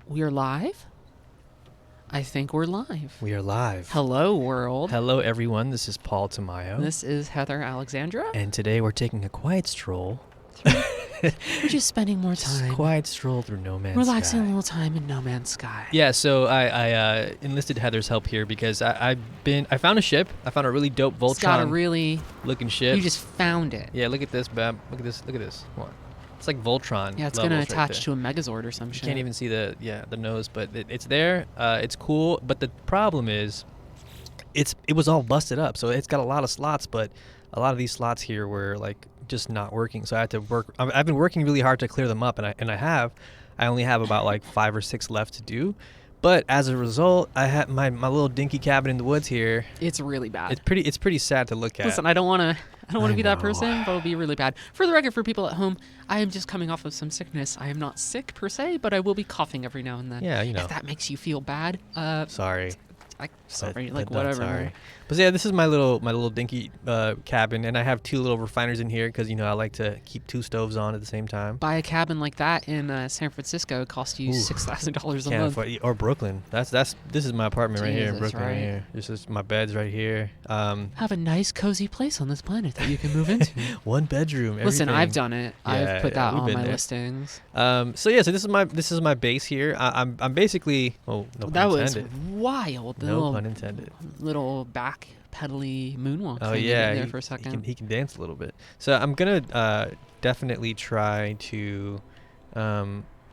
We are live? I think we're live. We are live. Hello, world. Hello, everyone. This is Paul Tamayo. This is Heather Alexandra. And today we're taking a quiet stroll. We're just spending more time. Quiet stroll through No Man's relaxing Sky. a little time in No Man's Sky. Yeah, so I enlisted Heather's help here because I found a ship. I found a really dope It's got a Voltron really... looking ship. You just found it. Yeah, look at this, Bab. Look at this. Look at this. Come on. It's like Voltron. Yeah, it's going to levels right attach to a Megazord or some You shit. can't even see the nose, but it's there. It's cool, but the problem is, it was all busted up. So it's got a lot of slots, but a lot of these slots here were like just not working. So I had to work. I've been working really hard to clear them up, and I have. I only have about like 5 or 6 left to do. But as a result, I had my little dinky cabin in the woods here. It's really bad. It's pretty sad to look at. Listen, I don't want to be that know. person, but it'll be really bad. For the record, for people at home, I am just coming off of some sickness. I am not sick per se, but I will be coughing every now and then. Yeah, you know. If that makes you feel bad, Sorry. sorry, But like not whatever. sorry. But yeah, this is my little dinky cabin, and I have 2 little refiners in here because I like to keep 2 stoves on at the same time. Buy a cabin like that in San Francisco, it costs you Ooh. $6,000 a Can't month. afford, or Brooklyn. This is my apartment right here in Jesus, Brooklyn. Right right. here. This is my bed's right here. Have a nice, cozy place on this planet that you can move into. 1 bedroom. Listen, everything. I've done it. I've put that we've on been my there. listings. So this is my base here. I'm basically no pun That was intended. wild. The No pun intended. little back pedally moonwalk Oh thing you yeah, did there for a second. he can dance a little bit. So I'm gonna definitely try to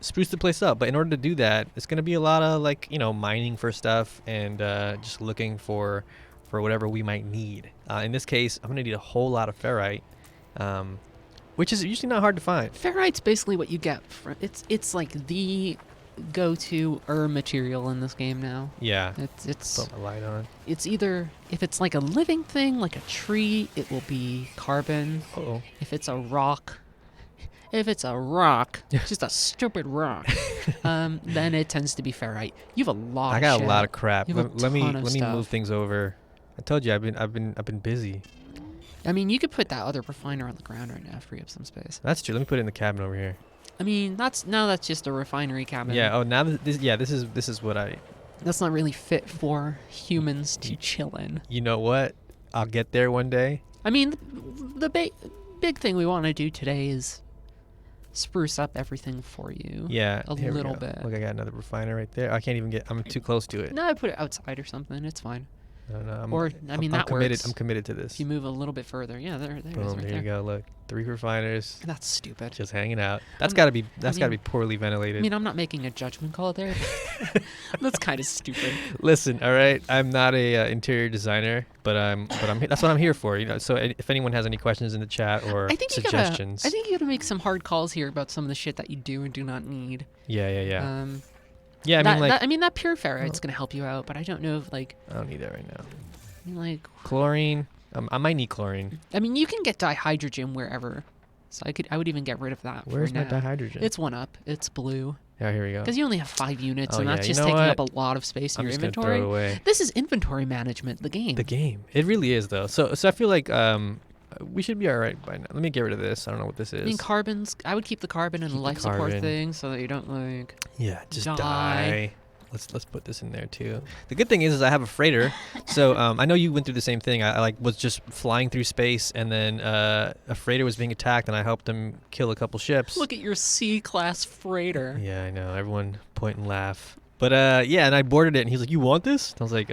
spruce the place up. But in order to do that, it's gonna be a lot of mining for stuff and just looking for whatever we might need. In this case, I'm gonna need a whole lot of ferrite, which is usually not hard to find. Ferrite's basically what you get. It's like the go-to material in this game now. Yeah. It's Put my light on. it's either, if it's like a living thing, like a tree, it will be carbon. Oh. If it's a rock, just a stupid rock, then it tends to be ferrite. You have a lot. I of got shit. a lot of crap. You have a Let me ton of stuff. move things over. I told you I've been busy. I mean, you could put that other refiner on the ground right now, free up some space. That's true. Let me put it in the cabin over here. I mean, that's just a refinery cabin. Yeah. Oh, now this is what I. That's not really fit for humans to chill in. You know what? I'll get there one day. I mean, the big thing we want to do today is spruce up everything for you. Yeah. A here we little go. bit. Look, I got another refiner right there. I can't even get. I'm too close to it. No, I put it outside or something. It's fine. I don't know. I'm that committed. works. I'm committed to this. If you move a little bit further, yeah, there it is, Boom. right There there. you go. Look, 3 refiners. That's stupid. Just hanging out. That's I'm- gotta be. I That's gotta be mean- poorly ventilated. I mean, I'm not making a judgment call there. But that's kind of stupid. Listen, all right. I'm not a interior designer, but I'm. That's what I'm here for. So if anyone has any questions in the chat or I think suggestions. I think you gotta make some hard calls here about some of the shit that you do and do not need. Yeah. Yeah, Yeah. that pure ferrite's gonna help you out, but I don't know if I don't need that right now. chlorine. Chlorine. I might need chlorine. I mean, you can get dihydrogen wherever, so I would even get rid of that. Where's for my now. dihydrogen? It's 1 up. It's blue. Yeah, here we go. Because you only have 5 units, Oh, and yeah, that's you just know taking what? up a lot of space in I'm your just gonna inventory. throw it away. This is inventory management, the game. The game. It really is though. So I feel like we should be all right by now. Let me get rid of this. I don't know what this is. I mean, carbons. I would keep the carbon and the Keep the life support carbon. thing so that you don't Yeah, just die. die. Let's put this in there too. The good thing is I have a freighter, so I know you went through the same thing. I was just flying through space, and then a freighter was being attacked, and I helped them kill a couple ships. Look at your C-class freighter. Yeah, I know. Everyone point and laugh. But yeah, and I boarded it, and he's like, "You want this?" And I was like,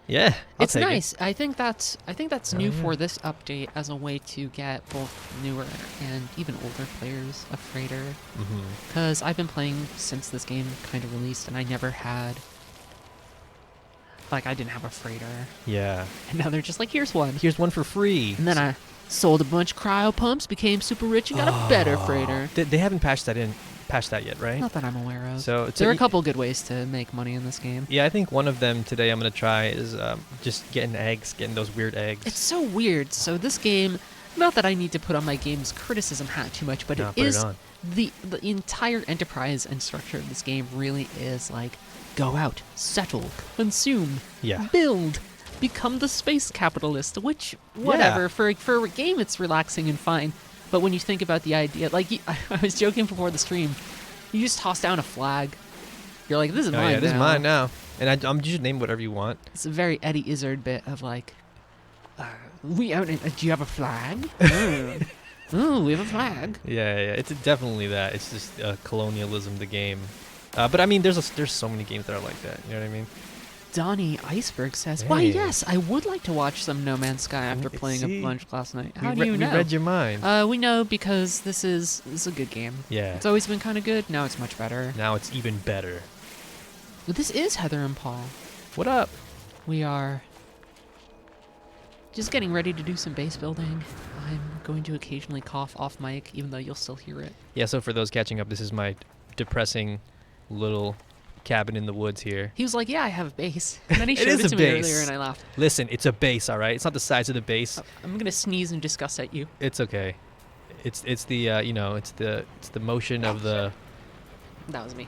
"Yeah, I'll It's take it." nice. I think that's Oh, new yeah. for this update as a way to get both newer and even older players a freighter. Mhm. Because I've been playing since this game kind of released, and I never had. I didn't have a freighter, Yeah. and now they're just like, here's one. Here's one for free. And then I sold a bunch of cryo pumps, became super rich, and got a better freighter. They haven't patched that yet, right? Not that I'm aware of. So There are a couple good ways to make money in this game. Yeah, I think one of them today I'm gonna try is just getting those weird eggs. It's so weird. So this game, not that I need to put on my game's criticism hat too much, but No, it put it is on. the entire enterprise and structure of this game really is like go out, settle, consume, Yeah. build, become the space capitalist. Which whatever Yeah. for a game, it's relaxing and fine. But when you think about the idea, I was joking before the stream, you just toss down a flag You're like, this is Oh mine yeah, this now. is mine now. And you should name whatever you want. It's a very Eddie Izzard bit of like, we own it. Do you have a flag? Oh, we have a flag. Yeah. It's definitely that. It's just colonialism, the game. But I mean, there's so many games that are like that. You know what I mean? Donnie Iceberg says, "Why, Hey. yes, I would like to watch some No Man's Sky after playing See? a bunch last night." We How do re- you we know? read your mind. We know because this is a good game. Yeah. It's always been kind of good. Now it's much better. Now it's even better. But this is Heather and Paul. What up? We are just getting ready to do some base building. I'm going to occasionally cough off mic, even though you'll still hear it. Yeah. So for those catching up, this is my depressing little cabin in the woods here. He was like, "Yeah, I have a base," and then he It showed is it a to me base. earlier, and I laughed. Listen, it's a base, all right. It's not the size of the base. I'm gonna sneeze in disgust at you. It's okay. It's the it's the motion of the That was me.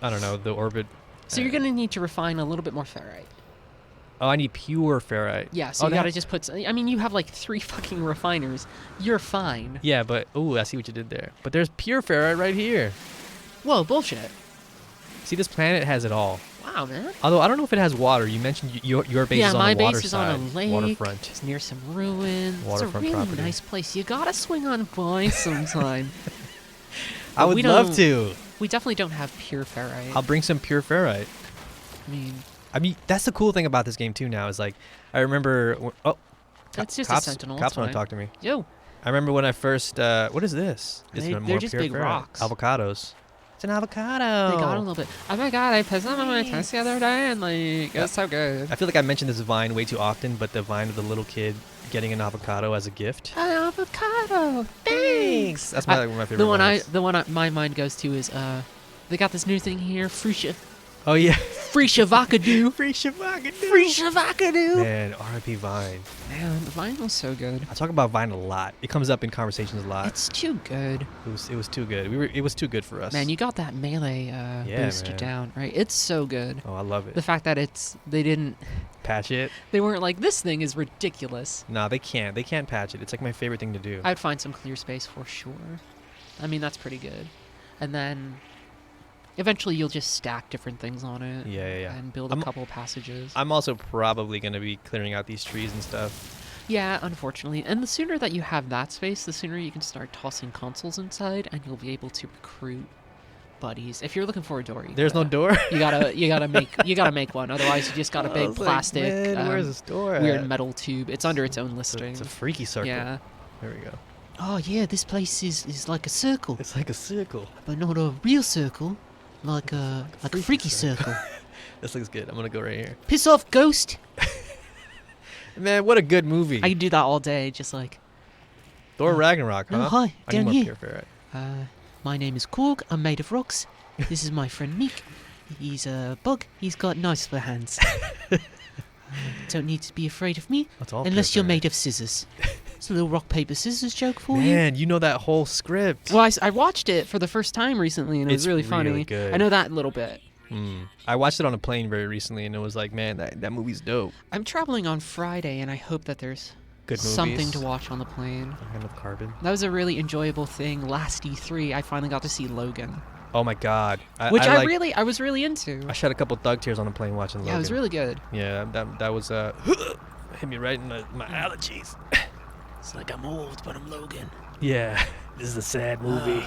I don't know, the orbit. So you're gonna need to refine a little bit more ferrite. Oh, I need pure ferrite. Yeah, so Oh, you gotta that- just put. I mean, you have like 3 fucking refiners. You're fine. Yeah, but I see what you did there. But there's pure ferrite right here. Whoa, bullshit. See, this planet has it all. Wow, man. Although I don't know if it has water. You mentioned your base Yeah, is on my the water base is side, on a lake. waterfront. It's near some ruins. It's a Waterfront really property. nice place. You gotta swing on by sometime. I But would we love don't- to. We definitely don't have pure ferrite. I'll bring some pure ferrite. I mean, That's the cool thing about this game too. Now is like, I remember. That's just cops, a sentinel. Cops it's want to fine. talk to me. Yo, I remember when I first. What is this? This is They're more just pure big ferrite. rocks. Avocados. It's an avocado. they got a little bit. Oh my god, I put some on my test the other day, and like, it was so good. I feel like I mentioned this vine way too often, but the vine of the little kid getting an avocado as a gift. An avocado. Thanks. That's one of my favorite. The one my mind goes to is they got this new thing here, Freesia Oh yeah. Vakadu. Free Shavagadu. Freesia Vakadu. Man, R.I.P. Vine. Man, the Vine was so good. I talk about Vine a lot. It comes up in conversations a lot. It's too good. It was too good. It was too good for us. Man, you got that melee Yeah, boost man. down, right? It's so good. Oh, I love it. The fact that Patch it. they weren't like, this thing is ridiculous. No, they can't. They can't patch it. It's like my favorite thing to do. I'd find some clear space for sure. I mean, that's pretty good. And then eventually you'll just stack different things on it. Yeah. And build I'm- a couple passages. I'm also probably going to be clearing out these trees and stuff. Yeah, unfortunately. And the sooner that you have that space, the sooner you can start tossing consoles inside, and you'll be able to recruit buddies. If you're looking for a door, There's no door. You gotta make one. Otherwise, you just got a I big was like, plastic, man, where's this door weird at? metal tube. It's under its own It's listing. a freaky circle. Yeah. There we go. Oh yeah, this place is like a circle, It's like a circle. but not a real circle, like a freaky circle. This looks good. I'm going to go right here. Piss off, ghost. Man, what a good movie. I can do that all day, just like. Thor Ragnarok, huh? Oh hi, I need down more here. pure ferrite. My name is Korg. I'm made of rocks. This is my friend Meek. He's a bug. He's got nice for hands. Don't need to be afraid of me That's all unless pure you're made of scissors. It's a little rock paper scissors joke for ferrite. you. Man, you know that whole script. Well, I watched it for the first time recently, and it was It's really funny. really good. I know that little bit. I watched it on a plane very recently, and it was like, man, that movie's dope. I'm traveling on Friday, and I hope that there's Good movies. something to watch on the plane. Kind of carbon. That was a really enjoyable thing. Last E3, I finally got to see Logan, Oh my god. which I I was really into. I shed a couple thug tears on the plane watching Logan. Yeah, it was really good. Yeah, that was hit me right in my allergies. It's like I'm old, but I'm Logan. Yeah, this is a sad movie.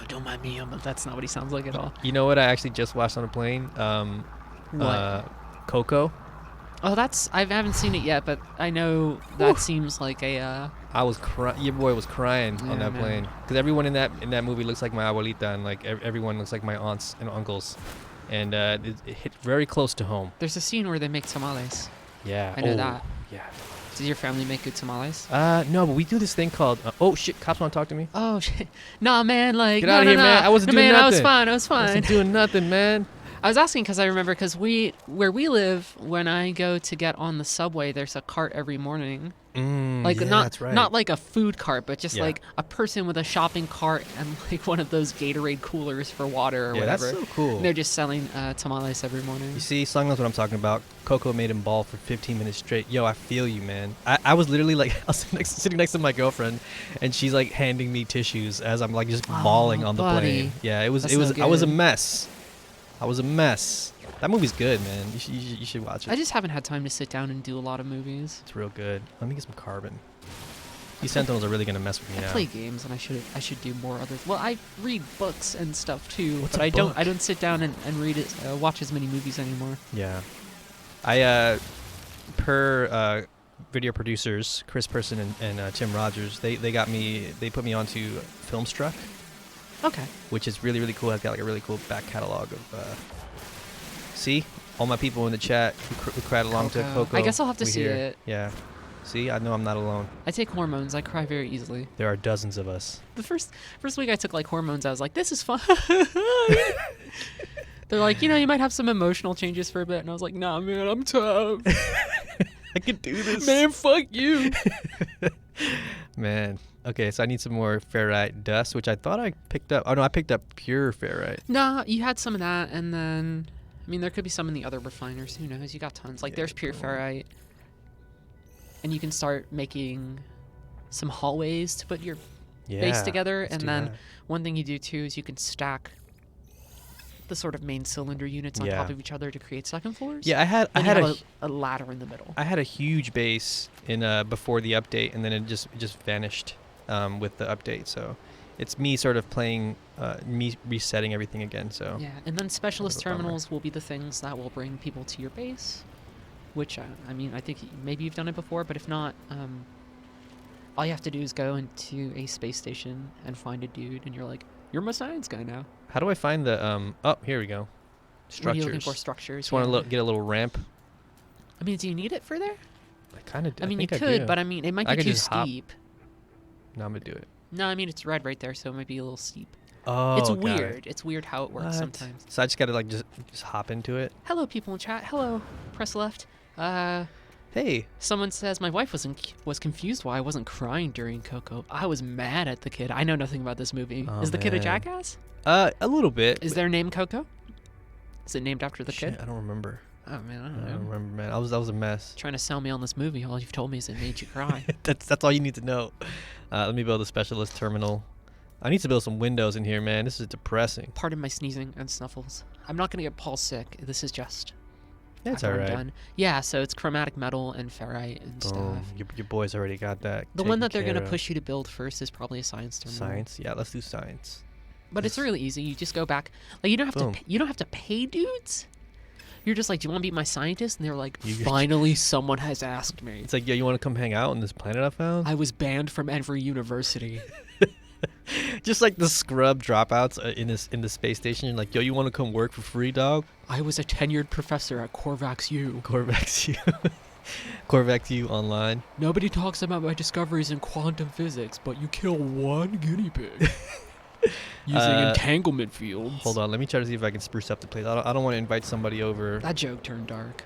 Don't mind me, that's not what he sounds like at all. You know what I actually just watched on a plane? What? Coco. Oh, I haven't seen it yet, but I know that seems like a. I was crying. Your boy was crying on Yeah, that man. plane because everyone in that movie looks like my abuelita, and like everyone looks like my aunts and uncles, and it hit very close to home. There's a scene where they make tamales. Yeah, I know that. Yeah. Does your family make good tamales? No, but we do this thing called. Oh shit! Cops want to talk to me. Oh shit! Nah, man, like Get no, out of no, here, no. man. I wasn't No, doing man, I was nothing. fine. I was I fine. wasn't doing nothing, man. I was asking because I remember because where we live, when I go to get on the subway, there's a cart every morning. Like yeah, not that's right. not like a food cart, but just Yeah. like a person with a shopping cart and like one of those Gatorade coolers for water or Yeah, whatever. that's so cool. And they're just selling tamales every morning. You see, Sung knows what I'm talking about. Coco made him ball for 15 minutes straight. Yo, I feel you, man. I was literally like, I was sitting next to my girlfriend, and she's like handing me tissues as I'm like just Oh, bawling on the buddy. plane. Yeah, it was That's I was a good. mess. I was a mess. That movie's good, man. You should watch it. I just haven't had time to sit down and do a lot of movies. It's real good. Let me get some carbon. These Sentinels are really gonna mess with me I now. play games and I should do more other. Well, I read books and stuff too, What's but a I book? don't sit down and read it, watch as many movies anymore. Yeah. I per video producers Chris Person and Tim Rogers, they put me onto Filmstruck, Okay. which is really cool. It's got like a really cool back catalog of see all my people in the chat who cried along to Coco. Coco. I guess I'll have to we see hear. it. Yeah. See, I know I'm not alone. I take hormones. I cry very easily. There are dozens of us. The first week I took like hormones, I was like, this is fun. They're like, you might have some emotional changes for a bit, and I was like, nah, man, I'm tough. I can do this. Man, fuck you. Man. Okay, so I need some more ferrite dust, which I thought I picked up. Oh no, I picked up pure ferrite. Nah, you had some of that, and then, I mean, there could be some in the other refiners. Who knows? You got tons. Like, Yeah, there's pure cool. ferrite. And you can start making some hallways to put your Yeah. base together. let's And do then that. one thing you do too is you can stack the sort of main cylinder units on Yeah. top of each other to create second floors. Yeah, I had Then you a have a ladder in the middle. I had a huge base in before the update, and then it just vanished with the update. So it's me sort of playing me resetting everything again. So Yeah, and then specialist bit of a bummer. terminals will be the things that will bring people to your base, which, I mean, I think maybe you've done it before, but if not, all you have to do is go into a space station and find a dude, and you're like, you're my science guy now. how do I find the oh, here we go. What are you looking Structures. for? Structures. Just want yeah. to get a little ramp. I mean, do you need it for there? I kind of. I mean, you think could, do. but I mean, it might I be could too just hop. steep. No, I'm gonna do it. No, I mean, it's red right there, so it might be a little steep. Oh, It's got it. weird. It's weird how it works What? sometimes. So I just gotta like just hop into it. Hello, people in chat. Hello. Press left. Hey. Someone says my wife was confused why I wasn't crying during Coco. I was mad at the kid. I know nothing about this movie. Oh, Is the kid a man. jackass? A little bit. Is their name Coco? Is it named after the Shit, kid? I don't remember. Oh man, I I don't know. don't remember, man. That was a mess. Trying to sell me on this movie. All you've told me is it made you cry. That's all you need to know. Let me build a specialist terminal. I need to build some windows in here, man. This is depressing. Pardon my sneezing and snuffles. I'm not gonna get Paul sick. This is just. That's after I'm alright. done. Yeah, so it's chromatic metal and ferrite and Boom. stuff. Your boys already got that. The one taken that they're gonna care of. push you to build first is probably a science terminal. Science. Yeah, let's do science. But it's really easy. You just go back. Like you don't have Boom. to. You don't have to pay dudes. You're just like, do you want to be my scientist? And they're like, You- finally, someone has asked me. It's like, yeah, you want to come hang out on this planet I found? I was banned from every university. Just like the scrub dropouts in the space station. You're like, yo, you want to come work for free, dog? I was a tenured professor at Corvax U. Corvax U. Corvax U online. Nobody talks about my discoveries in quantum physics, but you kill one guinea pig using entanglement fields. Hold on, let me try to see if I can spruce up the place. I don't want to invite somebody over. That joke turned dark.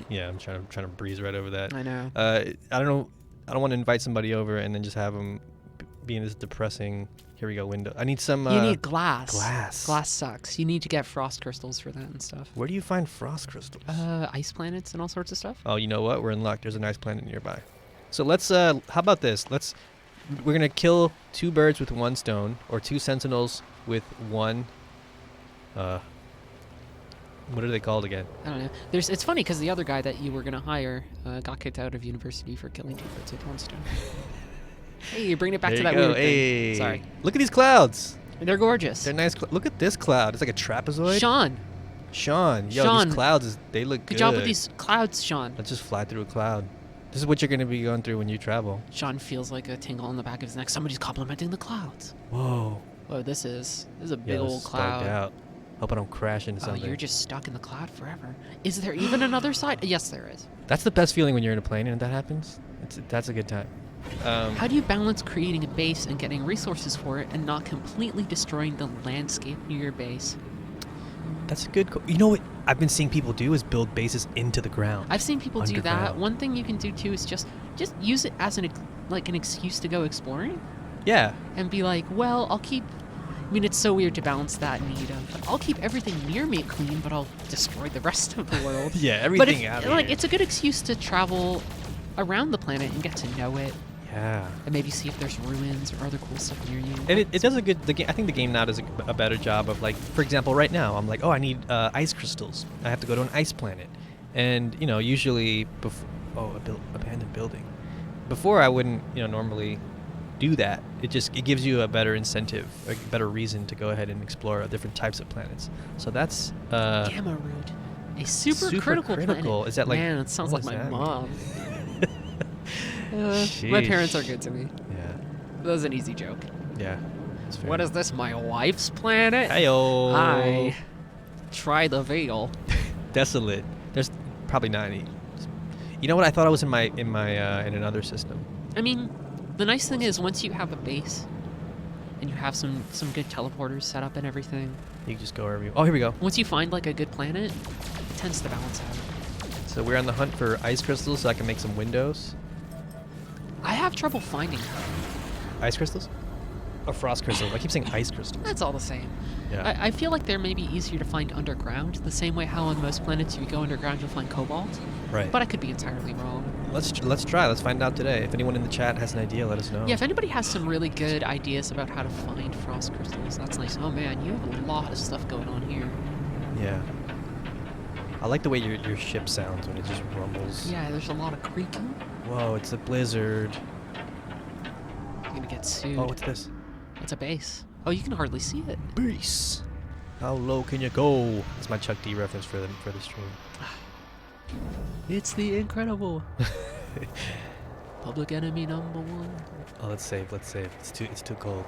Yeah, I'm trying to breeze right over that. I know. I don't know. I don't want to invite somebody over and then just have them be in this depressing. Here we go, window. I need some. You need glass. glass. Glass sucks. You need to get frost crystals for that and stuff. Where do you find frost crystals? Ice planets and all sorts of stuff. Oh, you know what? We're in luck. There's a nice planet nearby. So let's. How about this? We're gonna kill 2 birds with 1 stone, or 2 sentinels with 1. What are they called again? I don't know. It's funny because the other guy that you were gonna hire got kicked out of university for killing 2 birds with 1 stone. Hey, you're bringing it back There to you that go. weird Hey. thing. Sorry. Look at these clouds. They're gorgeous. They're nice. Look at this cloud. It's like a trapezoid. Sean, Yo, Sean. these clouds, they look good. good job with these clouds, Sean. Let's just fly through a cloud. This is what you're going to be going through when you travel. Sean feels like a tingle on the back of his neck. Somebody's complimenting the clouds. Whoa. Oh, this is a big Yo, this old is bugged cloud. out. Hope I don't crash into Oh, something. you're just stuck in the cloud forever. Is there even another side? Yes, there is. That's the best feeling when you're in a plane and that happens. That's a good time. How do you balance creating a base and getting resources for it and not completely destroying the landscape near your base? That's a good. You know what I've been seeing people do is build bases into the ground. I've seen people do that. Underground. One thing you can do too is just use it as an excuse to go exploring Yeah. and be like, well, I'll keep. I mean, it's so weird to balance that need of, but I'll keep everything near me clean, but I'll destroy the rest of the world. Yeah. But Everything out like here. it's a good excuse to travel around the planet and get to know it. Yeah. and maybe see if there's ruins or other cool stuff near you. And it does a good. I think the game now does a better job of, like, for example, right now I'm like, oh, I need ice crystals. I have to go to an ice planet, and usually abandoned building. Before I wouldn't normally do that. It gives you a better incentive, a better reason to go ahead and explore different types of planets. So that's Gamma Root, a super critical planet. Is that like? Man, it sounds what like does my that mean? mom. My parents are good to me. Yeah. That was an easy joke. Yeah. It's fair. What is this, my wife's planet? Heyo. I try the veil. Desolate. There's probably not any. You know what? I thought I was in another system. I mean, the nice thing is once you have a base and you have some good teleporters set up and everything, You can just go wherever you. Oh, here we go. once you find like a good planet, it tends to balance out. So we're on the hunt for ice crystals, so I can make some windows. I have trouble finding them. Ice crystals? Or frost crystals? I keep saying ice crystals. That's all the same. Yeah. I feel like they're maybe easier to find underground, the same way how on most planets if you go underground you'll find cobalt. Right. But I could be entirely wrong. Let's try. Let's find out today. If anyone in the chat has an idea, let us know. Yeah, if anybody has some really good ideas about how to find frost crystals, that's nice. Oh man, you have a lot of stuff going on here. Yeah. I like the way your ship sounds when it just rumbles. Yeah, there's a lot of creaking. Whoa, it's a blizzard. You're gonna get sued. Oh, what's this? It's a base. Oh, you can hardly see it. Base. How low can you go? That's my Chuck D reference for the stream. It's the incredible. Public Enemy #1. Oh, let's save. It's too cold.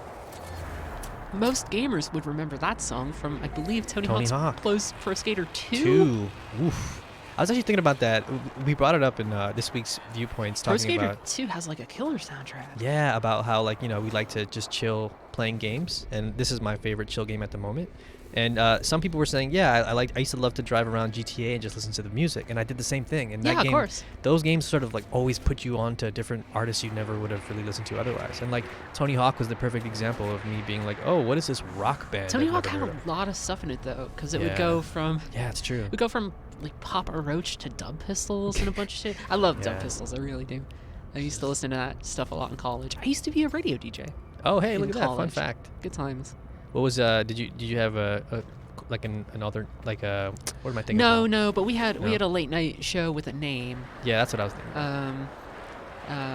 Most gamers would remember that song from, I believe, Tony Hawk's Hawk. Pro Skater 2. 2. Oof. I was actually thinking about that. We brought it up in this week's Viewpoints, Pro talking Skater about 2 has like a killer soundtrack. yeah, about how we like to just chill playing games, and this is my favorite chill game at the moment. And some people were saying, yeah, I used to love to drive around GTA and just listen to the music, and I did the same thing. And Yeah, that of game, course. those games sort of like always put you on to different artists you never would have really listened to otherwise. And like Tony Hawk was the perfect example of me being like, oh, what is this rock band? Tony I've Hawk never had heard a lot of stuff in it though, because it would Yeah. go from Yeah, it's true. like Papa Roach to Dub Pistols and a bunch of shit. I love Dub Yeah. Pistols, I really do. I used to listen to that stuff a lot in college. I used to be a radio DJ. Oh, hey, in look at that fun college. fact. Good times. What was did you have another what am I thinking? about? No, but we had No? a late night show with a name. Yeah, that's what I was thinking.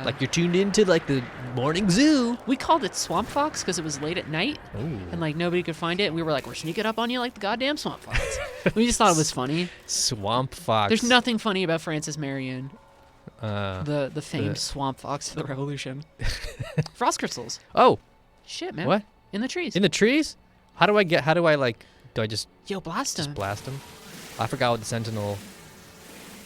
Like You're tuned into like the morning zoo. we called it Swamp Fox because it was late at night Ooh. and like nobody could find it. We were like, we're sneaking up on you like the goddamn Swamp Fox. We just thought it was funny. Swamp Fox. There's nothing funny about Francis Marion, Uh, the famed the- Swamp Fox of the Revolution. Frost crystals. oh, Shit, man. what? In the trees. In the trees? Do I just Yo, blast them. blast them? I forgot what the Sentinel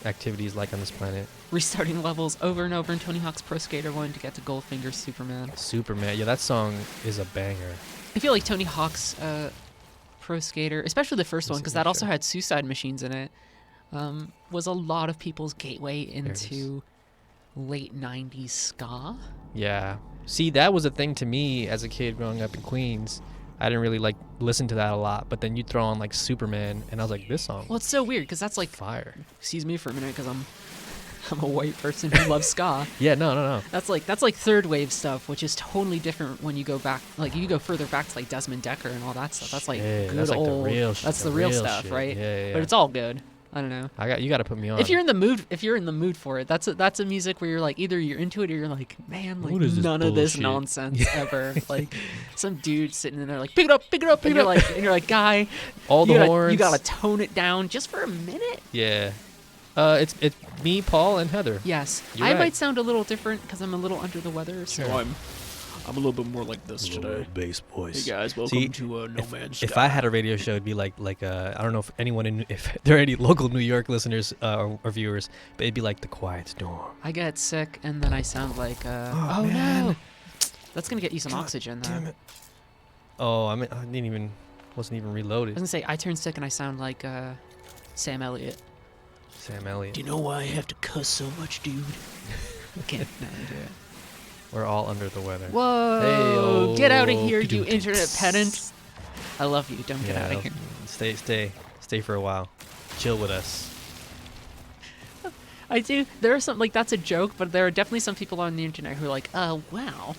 activity is like on this planet. Restarting levels over and over in Tony Hawk's Pro Skater 1 to get to Goldfinger Superman. Superman. Yeah, that song is a banger. I feel like Tony Hawk's Pro Skater, especially the first one, Let's because see, that also sure. had Suicide Machines in it, was a lot of people's gateway it is. into late 90s ska. Yeah. See, that was a thing to me as a kid growing up in Queens. I didn't really like listen to that a lot, but then you throw on like Superman, and I was like, this song, Well, it's so weird because that's like, fire. excuse me for a minute, because I'm a white person who loves ska. Yeah, no. That's like third wave stuff, which is totally different when you go back. Like you go further back to like Desmond Decker and all that stuff. That's like Yeah, good that's like old. the real That's the real stuff, shit. right? Yeah. But it's all good. I don't know. You got to put me on. If you're in the mood for it, that's a music where you're like either you're into it or you're like, man, like What is this none of this bullshit? nonsense ever. Like some dude sitting in there like pick it up, and you're like, guy, all the you horns. gotta tone it down just for a minute. Yeah. It's me, Paul, and Heather. Yes, You're I right. might sound a little different because I'm a little under the weather, so Sure. I'm a little bit more like this today. Bass voice. Hey guys, welcome See, to No Man's Sky. If I had a radio show, it'd be like I don't know if there are any local New York listeners or viewers, but it'd be like The Quiet Storm. I get sick and then I sound like oh man. no, that's gonna get you some oxygen. Damn Though. it. Oh, I wasn't even I was reloaded. gonna say I turn sick and I sound like Sam Elliott. Sam Elliott. Do you know why I have to cuss so much, dude? Can't do it. We're all under the weather. Whoa! Hey-o. Get out of here, you internet pedant! I love you. Don't get out of here. Stay for a while. Chill with us. I do. There are some like that's a joke, but there are definitely some people on the internet who are like, "Oh wow,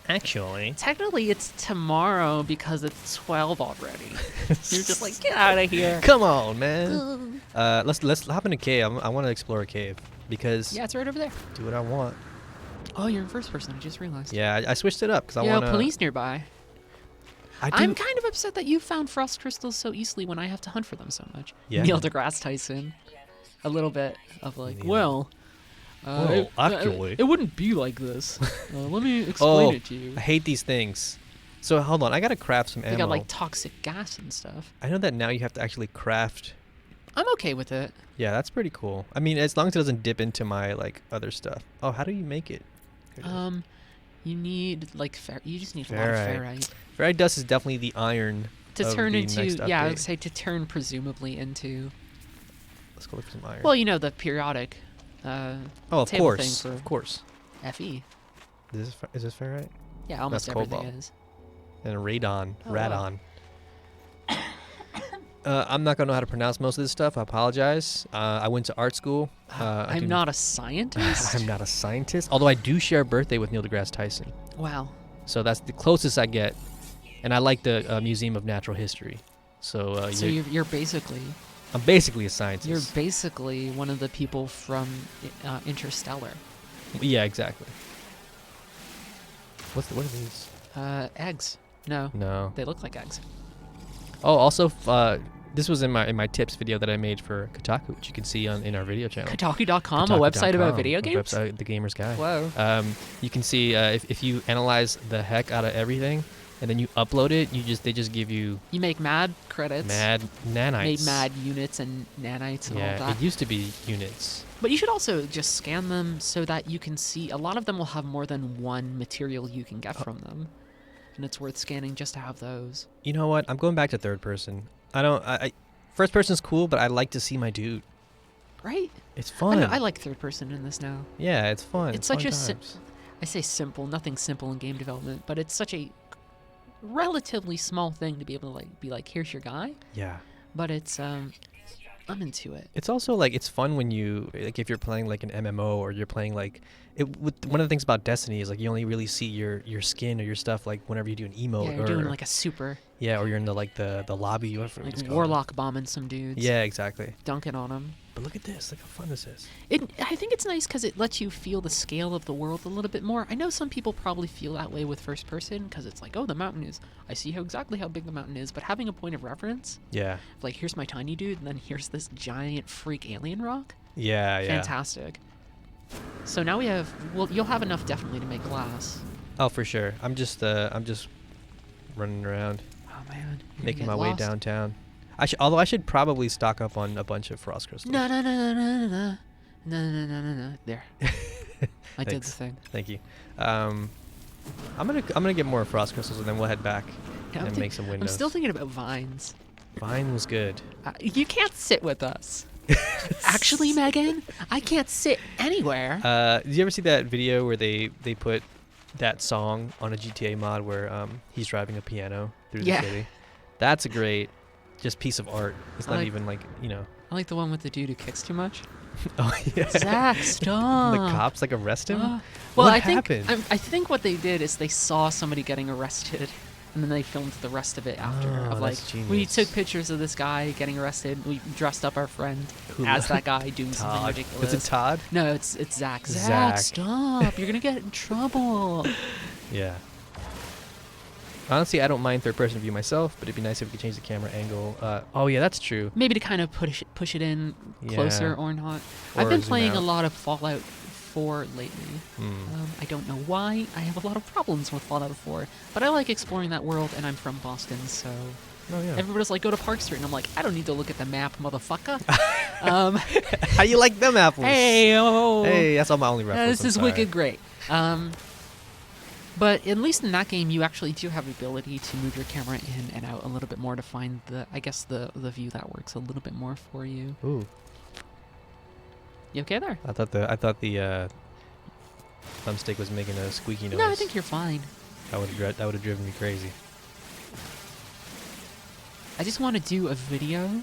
Actually. technically it's tomorrow because it's 12 already." You're just like, get out of here. Come on, man. Let's hop in a cave. I want to explore a cave because Yeah, it's right over there. do what I want. Oh, you're in first person. I just realized. Yeah, I switched it up because I Yeah, want to. police nearby. I do. I'm kind of upset that you found frost crystals so easily when I have to hunt for them so much. Yeah. Neil deGrasse Tyson. A little bit of like, Neil. well, Well, actually. it wouldn't be like this. Let me explain it to you. I hate these things. So hold on, I gotta craft some They ammo. got like toxic gas and stuff. I know that now you have to actually craft. I'm okay with it. Yeah, that's pretty cool. I mean, as long as it doesn't dip into my like other stuff. Oh, how do you make it? Here it is. You need like you just need a lot of Ferrite. ferrite Ferrite dust is definitely the iron. to of turn the into. next Yeah, I update. would say to turn presumably into. Let's go look for some iron. Well, you know the periodic. oh, of table thing course, for- of course. Fe. Is this ferrite? Yeah, almost That's everything cobalt. is. And a radon. Oh, wow. Radon. I'm not gonna know how to pronounce most of this stuff. I apologize. I went to art school. I'm not a scientist. I'm not a scientist. Although I do share a birthday with Neil deGrasse Tyson, Wow. so that's the closest I get. And I like the Museum of Natural History. So, So you're basically I'm basically a scientist. you're basically one of the people from Interstellar. Yeah, exactly. What are these? Eggs. No, No. they look like eggs. Oh, also, this was in my tips video that I made for Kotaku, which you can see in our video channel. Kotaku.com, a website about Kotaku.com, video a games. Website, the Gamer's Guide. Whoa. You can see if you analyze the heck out of everything, and then you upload it, they just give you You make mad credits. mad nanites. Made mad units and nanites and all Yeah, that. it used to be units. But you should also just scan them so that you can see. A lot of them will have more than one material you can get from them, and it's worth scanning just to have those. You know what? I'm going back to third person. I first person's cool, but I like to see my dude. Right? It's I, fun. know, I like third person in this now. Yeah, it's fun. It's such fun a sim- times. I say simple, nothing simple in game development, but it's such a relatively small thing to be able to like be like, here's your guy. Yeah. But it's I'm into it. It's also like it's fun when you like if you're playing like an MMO or you're playing like one of the things about Destiny is like you only really see your skin or your stuff like whenever you do an emote Yeah, you're or doing like a super yeah, or you're in the like the lobby or whatever it's like called. warlock bombing some dudes. Yeah, exactly. Dunking on them. But look at this. Look how fun this is. I think it's nice because it lets you feel the scale of the world a little bit more. I know some people probably feel that way with first person because it's like, oh, the mountain is. I see exactly how big the mountain is, but having a point of reference, Yeah. like here's my tiny dude, and then here's this giant freak alien rock. Yeah, yeah. Fantastic. So now we have. Well, you'll have enough definitely to make glass. Oh, for sure. I'm just running around, Oh man, you're gonna making get my way lost. downtown. Although I should probably stock up on a bunch of frost crystals. No. There. I did the Thanks. thing. Thank you. I'm gonna get more frost crystals and then we'll head back Yeah, and make some I'm windows. still thinking about vines. Vine was good. You can't sit with us. Actually, Megan, I can't sit anywhere. Did you ever see that video where they put that song on a GTA mod where he's driving a piano through Yeah. the city? That's a great just piece of art. It's I not like- even like, you know. I like the one with the dude who kicks too much. Oh yeah. Zach, stop. The cops like arrest him? Well, What I think happened? I think what they did is they saw somebody getting arrested, and then they filmed the rest of it after. Oh, of like, that's we genius. took pictures of this guy getting arrested. We dressed up our friend Who- as that guy doing something Todd. ridiculous. Is it Todd? No, it's Zach. Zach. Zach, stop! You're gonna get in trouble. Yeah. Honestly, I don't mind third person view myself, but it'd be nice if we could change the camera angle. Oh yeah, that's true. Maybe to kind of push it in closer Yeah. or not. Or I've been zoom playing a out. lot of Fallout 4 lately. Hmm. I don't know why. I have a lot of problems with Fallout 4, but I like exploring that world, and I'm from Boston, so Oh yeah. everybody's like, go to Park Street, and I'm like, I don't need to look at the map, motherfucker. How you like them apples? Hey, oh, Hey, that's all my only reference. this is wicked great. But at least in that game, you actually do have the ability to move your camera in and out a little bit more to find the view that works a little bit more for you. Ooh, You okay there? I thought the thumbstick was making a squeaky noise. No, I think you're fine. that would have driven me crazy. I just want to do a video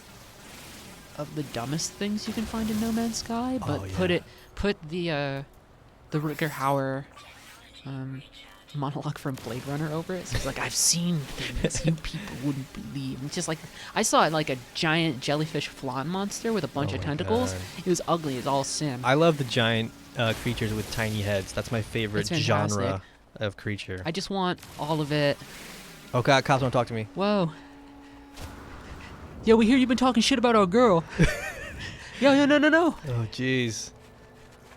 of the dumbest things you can find in No Man's Sky, but Oh, put yeah. the Rutger Hauer monologue from Blade Runner over it. So it's like, I've seen things you people wouldn't believe. It's just like, I saw like a giant jellyfish flan monster with a bunch Oh of my tentacles. God. It was ugly as all sin. I love the giant creatures with tiny heads. That's my favorite It's fantastic. genre of creature. I just want all of it. Oh God, cops don't talk to me. Whoa. Yo, we hear you've been talking shit about our girl. Yo, no. Oh jeez.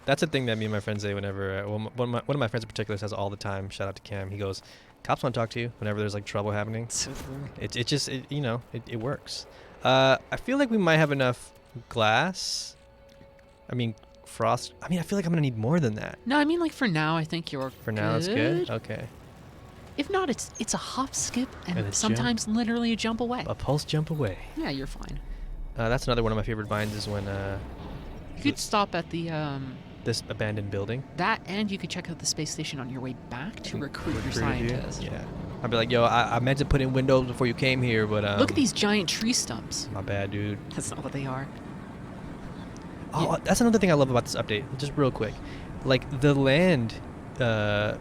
That's a thing that me and my friends say whenever. One of my friends in particular says all the time. Shout out to Cam. He goes, "Cops want to talk to you whenever there's like trouble happening." So true. It works. I feel like we might have enough glass. I mean, frost. I mean, I feel like I'm gonna need more than that. No, I mean, like, for now, I think you're For now, that's good. Okay. If not, it's a hop, skip, And a and jump. sometimes literally a jump away. A pulse jump away. Yeah, you're fine. That's another one of my favorite vines is when You could stop at the this abandoned building. that, and you could check out the space station on your way back to recruit your recruited you. scientist. Yeah. I'd be like, yo, I meant to put in windows before you came here, but Look at these giant tree stumps. My bad, dude. That's not what they are. Oh, that's another thing I love about this update. Just real quick, like the land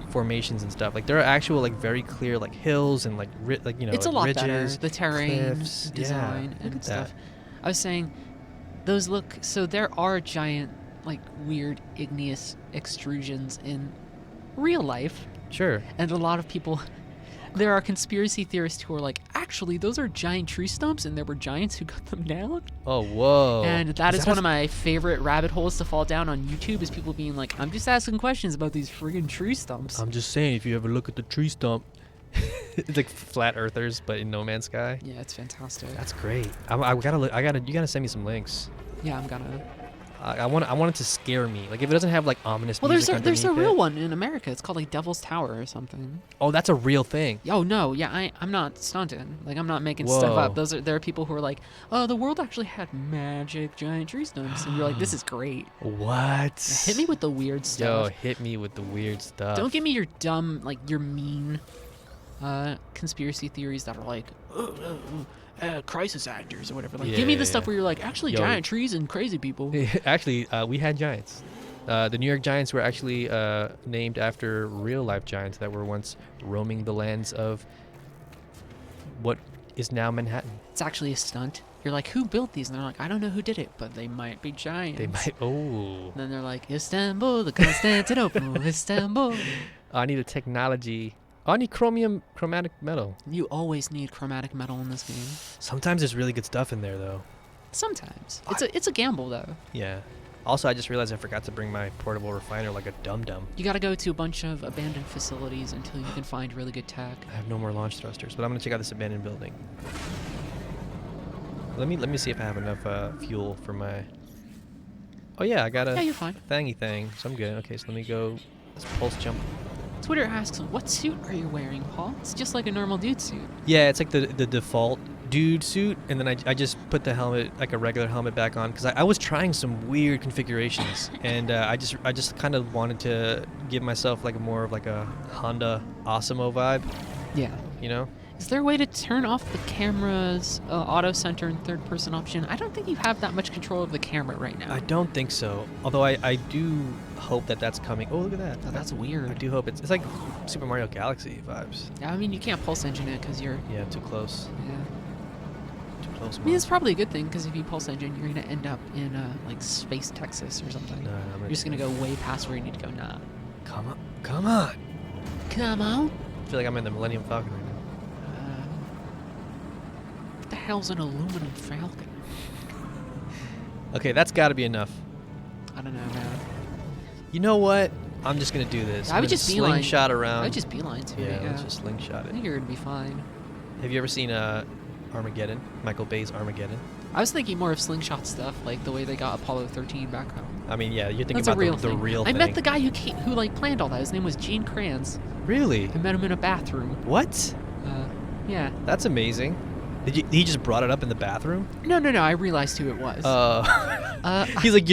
formations and stuff. Like there are actual like very clear like hills and like It's a lot ridges, better. The terrain, cliffs. design, Yeah, look and at stuff. that. I was saying, those look. So there are giant, like weird igneous extrusions in real life, Sure. and a lot of people. There are conspiracy theorists who are like, actually, those are giant tree stumps, and there were giants who cut them down. Oh, whoa. And that is that one of my favorite rabbit holes to fall down on YouTube, is people being like, I'm just asking questions about these friggin' tree stumps. I'm just saying, if you ever look at the tree stump, it's like flat earthers, but in No Man's Sky. Yeah, it's fantastic. That's great. You gotta send me some links. Yeah, I'm gonna. I want it to scare me. Like if it doesn't have like ominous Well, music there's a underneath real it- one in America. It's called like Devil's Tower or something. Oh, that's a real thing. Oh no, yeah, I'm not stunting. Like I'm not making stuff Whoa. up. There are people who are like, oh, the world actually had magic giant tree stumps, and you're like, this is great. What? Yeah, hit me with the weird Yo, stuff. hit me with the weird stuff. Don't give me your dumb, like your mean, conspiracy theories that are like, crisis actors or whatever. Like, Yeah, give me the yeah, stuff yeah. where you're like, actually, Yo. giant trees and crazy people. Actually, we had giants. The New York Giants were actually named after real life giants that were once roaming the lands of what is now Manhattan. It's actually a stunt. You're like, who built these? And they're like, I don't know who did it, but they might be giants. They might. Oh. And then they're like, Istanbul, the Constantinople, Istanbul. I need a technology. Oh, I need chromatic metal. You always need chromatic metal in this game. Sometimes there's really good stuff in there, though. Sometimes. It's a gamble, though. Yeah. Also, I just realized I forgot to bring my portable refiner like a dum-dum. You gotta go to a bunch of abandoned facilities until you can find really good tech. I have no more launch thrusters, but I'm gonna check out this abandoned building. Let me see if I have enough fuel for my. Oh yeah, I got a Yeah, you're fine. thingy thing, so I'm good. Okay, so let me go. Let's pulse jump. Twitter asks, what suit are you wearing, Paul? It's just like a normal dude suit. Yeah, it's like the default dude suit, and then I just put the helmet, like a regular helmet, back on because I was trying some weird configurations, and I just kind of wanted to give myself like more of like a Honda Osmo vibe, Yeah. you know? Is there a way to turn off the camera's auto center and third person option? I don't think you have that much control of the camera right now. I don't think so. Although I do hope that that's coming. Oh, look at that. Oh, that's I weird. do hope it's like Super Mario Galaxy vibes. Yeah, I mean, you can't pulse engine it because you're. Yeah, too close. Yeah. Too close. I mean, it's probably a good thing because if you pulse engine, you're gonna end up in like Space Texas or something. No, I'm You're just gonna go way past where you need to go now. Come on. Come on. Come on. I feel like I'm in the Millennium Falcon right now. What the hell's an aluminum falcon? Okay, that's got to be enough. I don't know, man. You know what? I'm just gonna do this. I I'm would gonna just beeline- slingshot around. I'd just beeline to yeah, it. Yeah. let's just slingshot I it. think you're gonna be fine. Have you ever seen Armageddon? Michael Bay's Armageddon. I was thinking more of slingshot stuff, like the way they got Apollo 13 back home. I mean, yeah, you're thinking That's a about real the thing. real I thing. met the guy who like planned all that. His name was Gene Kranz. Really? I met him in a bathroom. What? Yeah. That's amazing. He just brought it up in the bathroom? No. I realized who it was. He's like,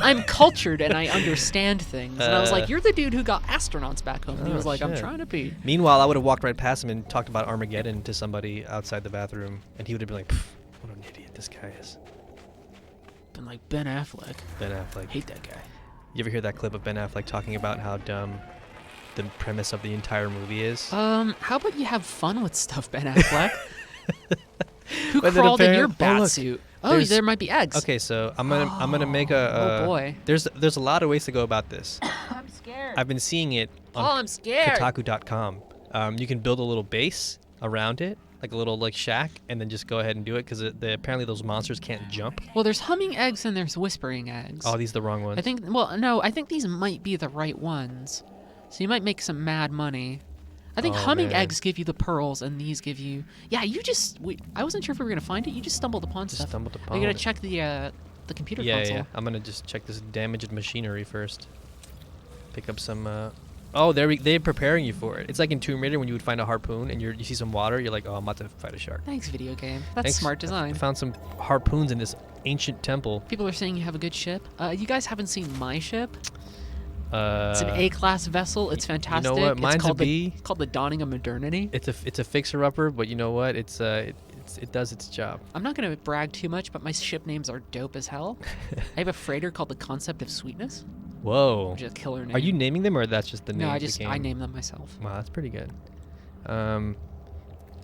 I'm cultured and I understand things. And I was like, you're the dude who got astronauts back home. And he Oh, was like, I'm shit. trying to be. Meanwhile, I would have walked right past him and talked about Armageddon to somebody outside the bathroom, and he would have been like, "Pff, what an idiot this guy is." Been like Ben Affleck. Ben Affleck. Hate that guy. You ever hear that clip of Ben Affleck talking about how dumb the premise of the entire movie is? How about you have fun with stuff, Ben Affleck? Who But then crawled in your apparent- bat look, suit? Oh, there's- there might be eggs. Okay, so I'm gonna make a. Oh boy. There's a lot of ways to go about this. I'm scared. I've been seeing it on I'm scared. Kotaku.com. You can build a little base around it, like a little like shack, and then just go ahead and do it because apparently those monsters can't jump. Well, there's humming eggs and there's whispering eggs. Oh, these are the wrong ones. I think. Well, no, I think these might be the right ones. So you might make some mad money. I think Oh, humming man. eggs give you the pearls, and these give you. Yeah, you just. I wasn't sure if we were gonna find it. You just stumbled upon Just stuff. stumbled Are upon you gonna it. check the computer Yeah, console? yeah. I'm gonna just check this damaged machinery first. Pick up some. Oh, they're preparing you for it. It's like in Tomb Raider when you would find a harpoon and you see some water. You're like, oh, I'm about to fight a shark. Thanks, video game. That's Thanks. smart I design. found some harpoons in this ancient temple. People are saying you have a good ship. You guys haven't seen my ship. It's It's an A-class vessel. It's fantastic. what? It's Mine's a called B. It's called the Dawning of Modernity. It's a fixer upper, but you know what? It does its job. I'm not gonna brag too much, but my ship names are dope as hell. I have a freighter called the Concept of Sweetness, Whoa. which is a killer name. Are you naming them or that's just the name? No, of the game? I name them myself. Wow, that's pretty good.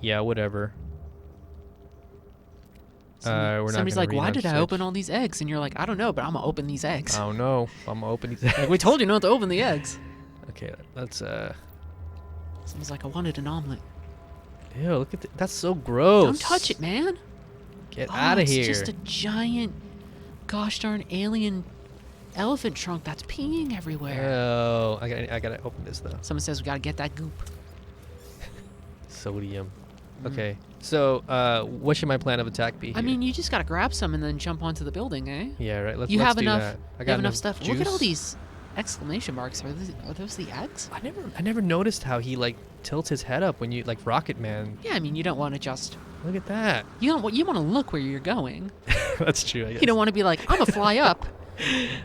Yeah, whatever. We're not Somebody's gonna like, read "Why on did I Switch." open all these eggs?" And you're like, "I don't know, but I'm gonna open these eggs." I don't know. I'm gonna open these. Like, we told you not to open the eggs. Okay, let's Someone's like, "I wanted an omelet." Ew, look at that's so gross. Don't touch it, man. Get Oh, out of it's here. just a giant, gosh darn alien elephant trunk that's peeing everywhere. Oh, I gotta open this though. Someone says we gotta get that goop. Sodium. Mm. Okay, so what should my plan of attack be? I here? mean, you just gotta grab some and then jump onto the building, eh? yeah, right. Let's you let's have do enough. That. I You got have enough stuff. Look at all juice. these exclamation marks. Are those the eggs? I never noticed how he like tilts his head up when you like Rocket Man. Yeah, I mean, you don't want to just. Look at that. You want to look where you're going. That's true. I guess. You don't want to be like, I'm gonna fly up.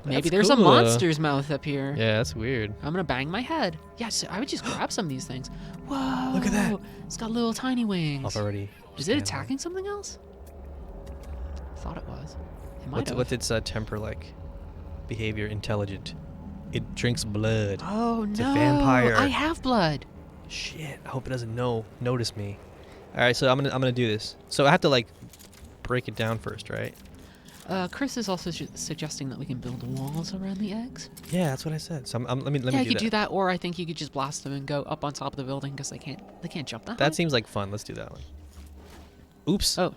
Maybe That's there's a cool, though. monster's mouth up here. Yeah, that's weird. I'm gonna bang my head. Yeah, so I would just grab some of these things. Whoa! Look at that. It's got little tiny wings. I've already. Is it attacking something else? I thought it was. It might have. What's its temper like? Behavior intelligent. It drinks blood. Oh It's a no! vampire. I have blood. Shit! I hope it doesn't notice me. All right, so I'm gonna do this. So I have to like break it down first, right? Chris is also suggesting that we can build walls around the eggs. Yeah, that's what I said. So let me Yeah, you do could that. do that, or I think you could just blast them and go up on top of the building because they can't jump that high. That seems like fun. Let's do that one. Oops. Oh,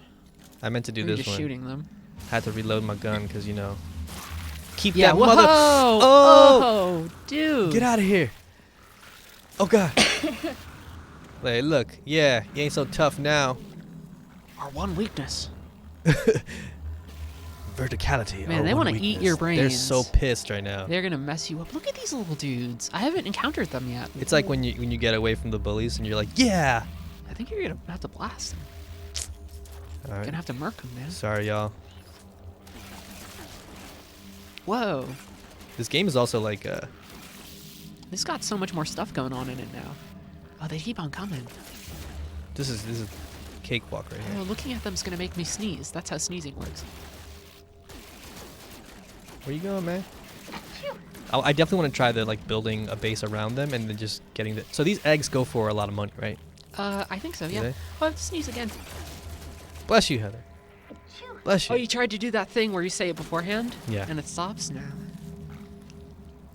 I meant to do you're this just one. shooting them. Had to reload my gun because you know. Keep Yeah. that Whoa! mother. Oh, dude. Get out of here. Oh god. Hey, look. Yeah, you ain't so tough now. Our one weakness. Verticality. Man, our they one wanna eat weakness. your They're so brains. pissed right now. They're gonna mess you up. Look at these little dudes. I haven't encountered them yet. It's like when you get away from the bullies and you're like, yeah. I think you're gonna have to blast them. All You're right. gonna have to murk them, man. Sorry, y'all. Whoa. This game is also like This got so much more stuff going on in it now. Oh, they keep on coming. this is cakewalk right Oh, here. looking at them is gonna make me sneeze. That's how sneezing works. Where you going, man? I definitely want to try the like building a base around them and then just getting the. So these eggs go for a lot of money, right? I think so, Do yeah. they? Oh, I have to sneeze again. Bless you, Heather. Bless you. Oh, you tried to do that thing where you say it beforehand? Yeah. And it stops? No.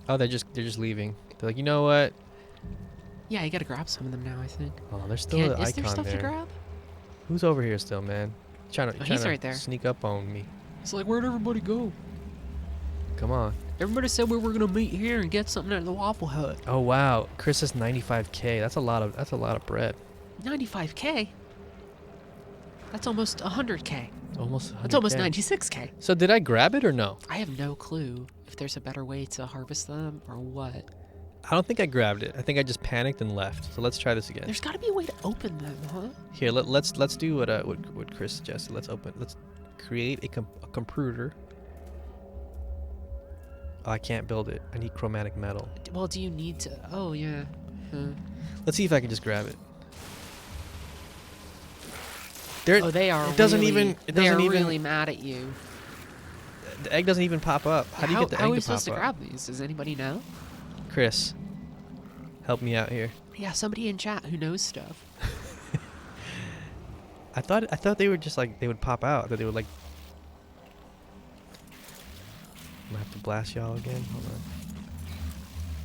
Oh, they're just leaving. They're like, you know what? Yeah, you gotta grab some of them now, I think. Oh, there's still Can't, an is there icon stuff there. to grab? Who's over here still, man? Trying Oh, he's to right there. sneak up on me. It's like, where'd everybody go? Come on. Everybody said we were gonna meet here and get something at the Waffle Hut. Oh wow, Chris has 95K. That's a lot of bread. 95K? That's almost 100K. Almost. That's almost 100K. 96K. So did I grab it or no? I have no clue if there's a better way to harvest them or what. I don't think I grabbed it. I think I just panicked and left. So let's try this again. There's gotta be a way to open them, huh? Here, let's do what Chris suggested. Let's create a computer. Oh, I can't build it. I need chromatic metal. Well, do you need to? Oh, yeah. Huh. Let's see if I can just grab it. There. Oh, they are. It doesn't really, even- it they doesn't are even- really mad at you. The egg doesn't even pop up. How do you get the How are we egg to supposed pop to up? grab these? Does anybody know? Chris, help me out here. Yeah, somebody in chat who knows stuff. I thought they were just like they would pop out. That they would like. I'm gonna have to blast y'all again. Hold on.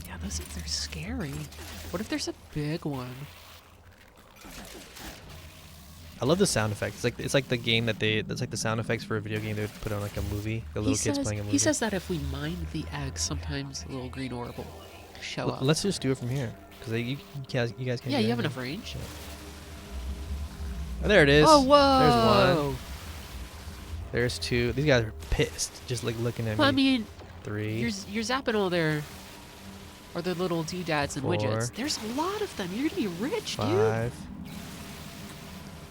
Yeah, those things are scary. What if there's a big one? I love the sound effects. It's like the game that it's like the sound effects for a video game they would put on like a movie. The little kids playing a movie. He says that if we mine the egg, sometimes a little green orb will show up. Let's just do it from here, because you guys can. Yeah, do you have that enough now. range. Oh, there it is. Oh, whoa! There's one. There's two. These guys are pissed, just like looking at Well, I me. mean, 3. you're zapping all their little doodads and 4. widgets. There's a lot of them. You're gonna be rich, dude. 5.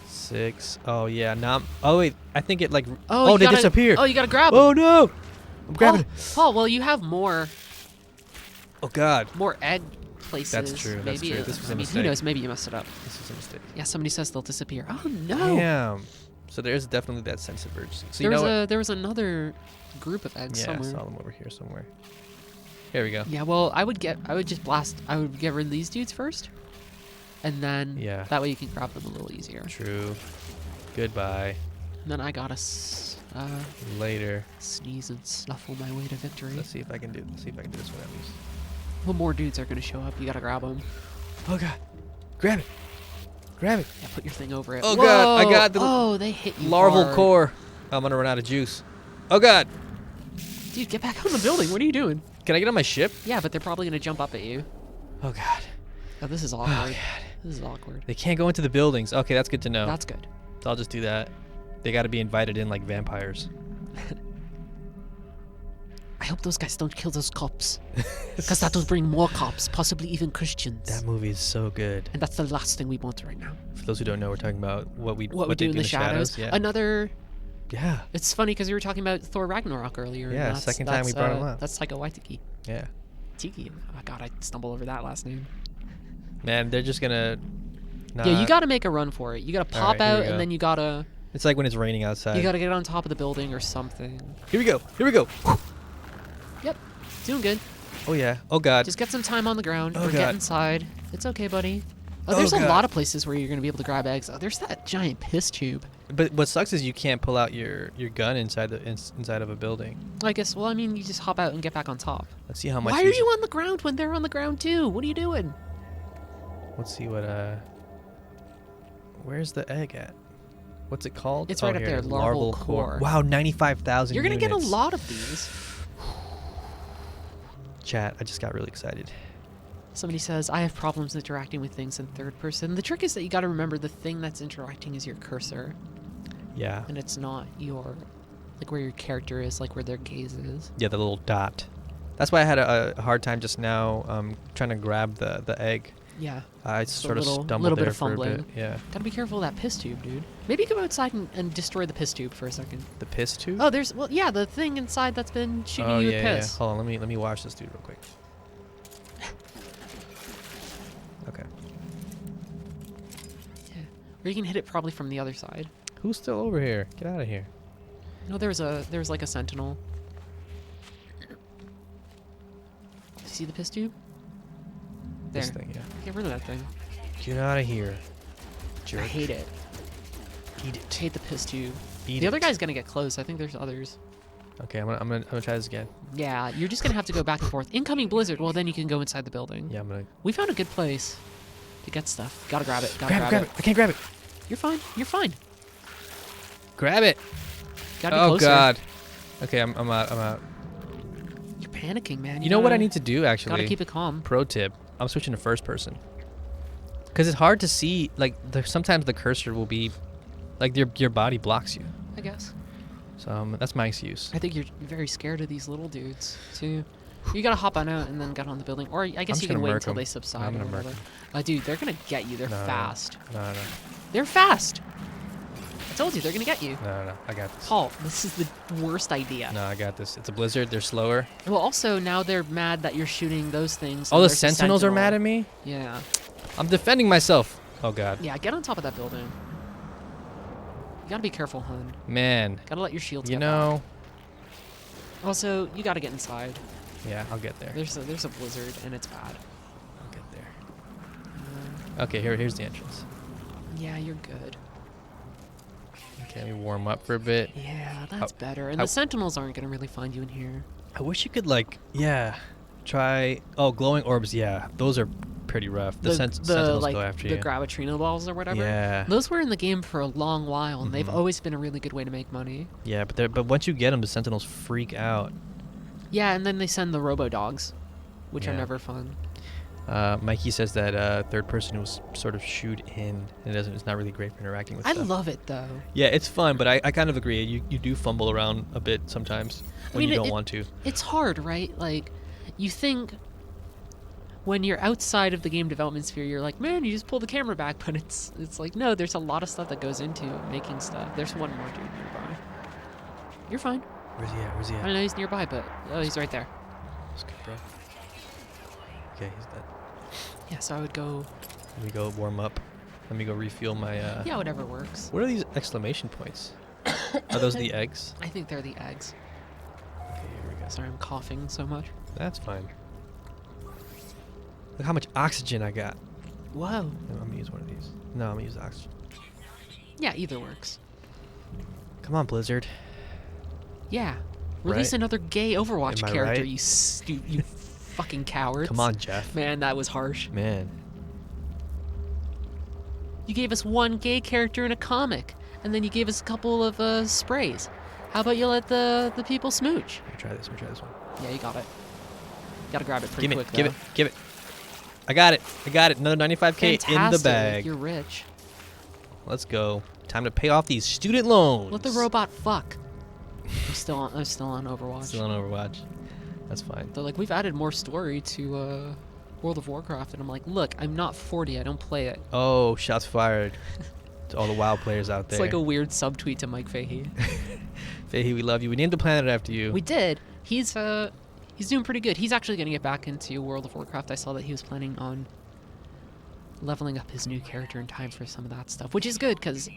6. Oh yeah. Now. Oh wait. I think it like. Oh, you they gotta, disappear. Oh, you gotta grab them. Oh no! I'm grabbing it. Paul, well, you have more Oh god. egg places. That's true, that's Maybe true. This was a I mean, mistake. who knows? Maybe you messed it up. This is a mistake. Yeah, somebody says they'll disappear. Oh no! Damn. So there's definitely that sense of urgency. So There you know was what? there was another group of eggs Yeah, I somewhere. saw them over here somewhere. Here we go. Yeah, well, I would get rid of these dudes first, and then Yeah. that way you can grab them a little easier. True. Goodbye. And then I gotta Later. sneeze and snuffle my way to victory. Let's see if I can do this one at least. Well, more dudes are gonna show up. You gotta grab them. Oh god. Grab it. Grab it. Yeah, put your thing over it. Oh, God, I Whoa! got the Oh, they hit you. Larval hard. core. I'm gonna run out of juice. Oh god. Dude, get back on the building. What are you doing? Can I get on my ship? Yeah, but they're probably gonna jump up at you. Oh god. Oh, this is Oh awkward. god. This is awkward. They can't go into the buildings. Okay, that's good to know. That's good. So I'll just do that. They got to be invited in like vampires. I hope those guys don't kill those cops, because that will bring more cops, possibly even Christians. That movie is so good. And that's the last thing we want right now. For those who don't know, we're talking about what we What we do in the shadows. Yeah. Another. Yeah. It's funny because you were talking about Thor Ragnarok earlier. and Yeah, that's- second time we that's, brought him up. That's Taika Waititi. Yeah. Tiki. Oh god, I stumbled over that last name. Man, they're just gonna. Yeah, you gotta make a run for it. You gotta pop Alright, here we out, go. and then you gotta It's like when it's raining outside. get on top of the building or something. Here we go. Here we go. Yep, doing good. Oh yeah. Oh god. Just get some time on the ground Oh, or get God. inside. It's okay, buddy. Oh, Oh, there's a God. lot of places where you're gonna be able to grab eggs. Oh, there's that giant piss tube. But what sucks is you can't pull out your gun inside inside of a building. I guess. Well, I mean, you just hop out and get back on top. Let's see how much. Why are you on the ground when they're on the ground too? What are you doing? Let's see what Where's the egg at? What's it called? It's right up here, there, larval core. Wow, 95,000. You're gonna get a units. lot of these. Chat, I just got really excited. Somebody says, I have problems interacting with things in third person. The trick is that you gotta remember the thing that's interacting is your cursor, Yeah. and it's not like where your character is, like where their gaze is. Yeah, the little dot. That's why I had a hard time just now trying to grab the egg. Yeah. I Just a sort of little stumbled bit there of for a fumbling. bit. Yeah. Gotta be careful of that piss tube, dude. Maybe go outside and destroy the piss tube for a second. The piss tube? Oh, yeah, the thing inside that's been shooting Oh, you yeah, with yeah. piss. Hold on, let me wash this dude real quick. Okay. Yeah. Or you can hit it probably from the other side. Who's still over here? Get out of here. No, there was like a sentinel. You see the piss tube? There. This thing, yeah. Get rid of that thing. Get out of here. Jerk. I hate it. Eat it. Hate the piss tube. Eat The it. other guy's gonna get close. I think there's others. Okay, I'm gonna try this again. Yeah, you're just gonna have to go back and forth. Incoming blizzard. Well, then you can go inside the building. Yeah, I'm gonna We found a good place to get stuff. Gotta grab it. Gotta grab it. I can't grab it. You're fine. You're fine. Grab it. Gotta be Oh closer. god. Okay, I'm out. I'm out. You're panicking, man. You know what I gotta- need to do actually? Gotta keep it calm. Pro tip: I'm switching to first person. Cause it's hard to see. Like sometimes the cursor will be, like your body blocks you. I guess. So that's my excuse. I think you're very scared of these little dudes too. You gotta hop on out and then get on the building, or I guess just you can gonna wait murk until 'em. they subside. I'm or gonna murk whatever. Dude, they're gonna get you. They're No, no, fast. No. They're fast. I told you they're gonna get you. No. I got this. Paul, this is the worst idea. No, I got this. It's a blizzard. They're slower. Well, also now they're mad that you're shooting those things. Oh, and the there's a sentinels are sentinel. mad at me. Yeah. I'm defending myself. Oh god. Yeah, get on top of that building. You gotta be careful, hun. Man. Gotta let your shields You get know. Also, you gotta get inside. Yeah, I'll get there. There's a blizzard and it's bad. I'll get there. Um, Okay, here's the entrance. yeah, you're good. Okay, let me warm up for a bit. Yeah, that's How- better. And how- the sentinels aren't gonna really find you in here. I wish you could like, yeah, try. Oh, glowing orbs. Yeah, those are pretty rough. The sentinels like go after the you. Gravatrina balls or whatever. Yeah, Those were in the game for a long while, and they've Mhm. always been a really good way to make money. yeah, but once you get them, the sentinels freak out. Yeah, and then they send the robo dogs, which are Yeah. never fun. Mikey says that third person was sort of shoot in. It's not really great for interacting with I stuff. love it though. Yeah, it's fun, but I kind of agree. You do fumble around a bit sometimes when mean, you it- don't it- want to. It's hard, right? Like, you think when you're outside of the game development sphere, you're like, man, you just pull the camera back, but it's like, no, there's a lot of stuff that goes into making stuff. There's one more dude nearby. You're fine. Where's he at? Where's he I at? know he's nearby, but oh, he's right there. That's good, bro. Okay, he's dead. Yeah, so I would go. Let me go warm up. Let me go refuel my. Yeah, whatever works. What are these exclamation points? Are those the eggs? I think they're the eggs. Okay, here we go. Sorry, I'm coughing so much. That's fine. Look how much oxygen I got. Whoa. I'm gonna use one of these. No, I'm gonna use the oxygen. Yeah, either works. Come on, Blizzard. Yeah. Release Right? another gay Overwatch Am I character, right? you fucking cowards. Come on, Jeff. Man, that was harsh. Man. You gave us one gay character in a comic, and then you gave us a couple of sprays. How about you let the people smooch? Let me try this. Let me try this one. Yeah, you got it. Gotta grab it pretty Give quick, it. Give though. it. Give it. I got it. I got it. Another 95K in the Fantastic. bag. You're rich. Let's go. Time to pay off these student loans. Let the robot fuck. I'm still on Overwatch. Still on Overwatch. That's fine. They're like, we've added more story to World of Warcraft, and I'm like, look, I'm not 40. I don't play it. Oh, shots fired to all the WoW players out there. It's like a weird subtweet to Mike Fahey. Fahey, we love you. We named the planet after you. We did. He's doing pretty good. He's actually going to get back into World of Warcraft. I saw that he was planning on leveling up his new character in time for some of that stuff, which is good because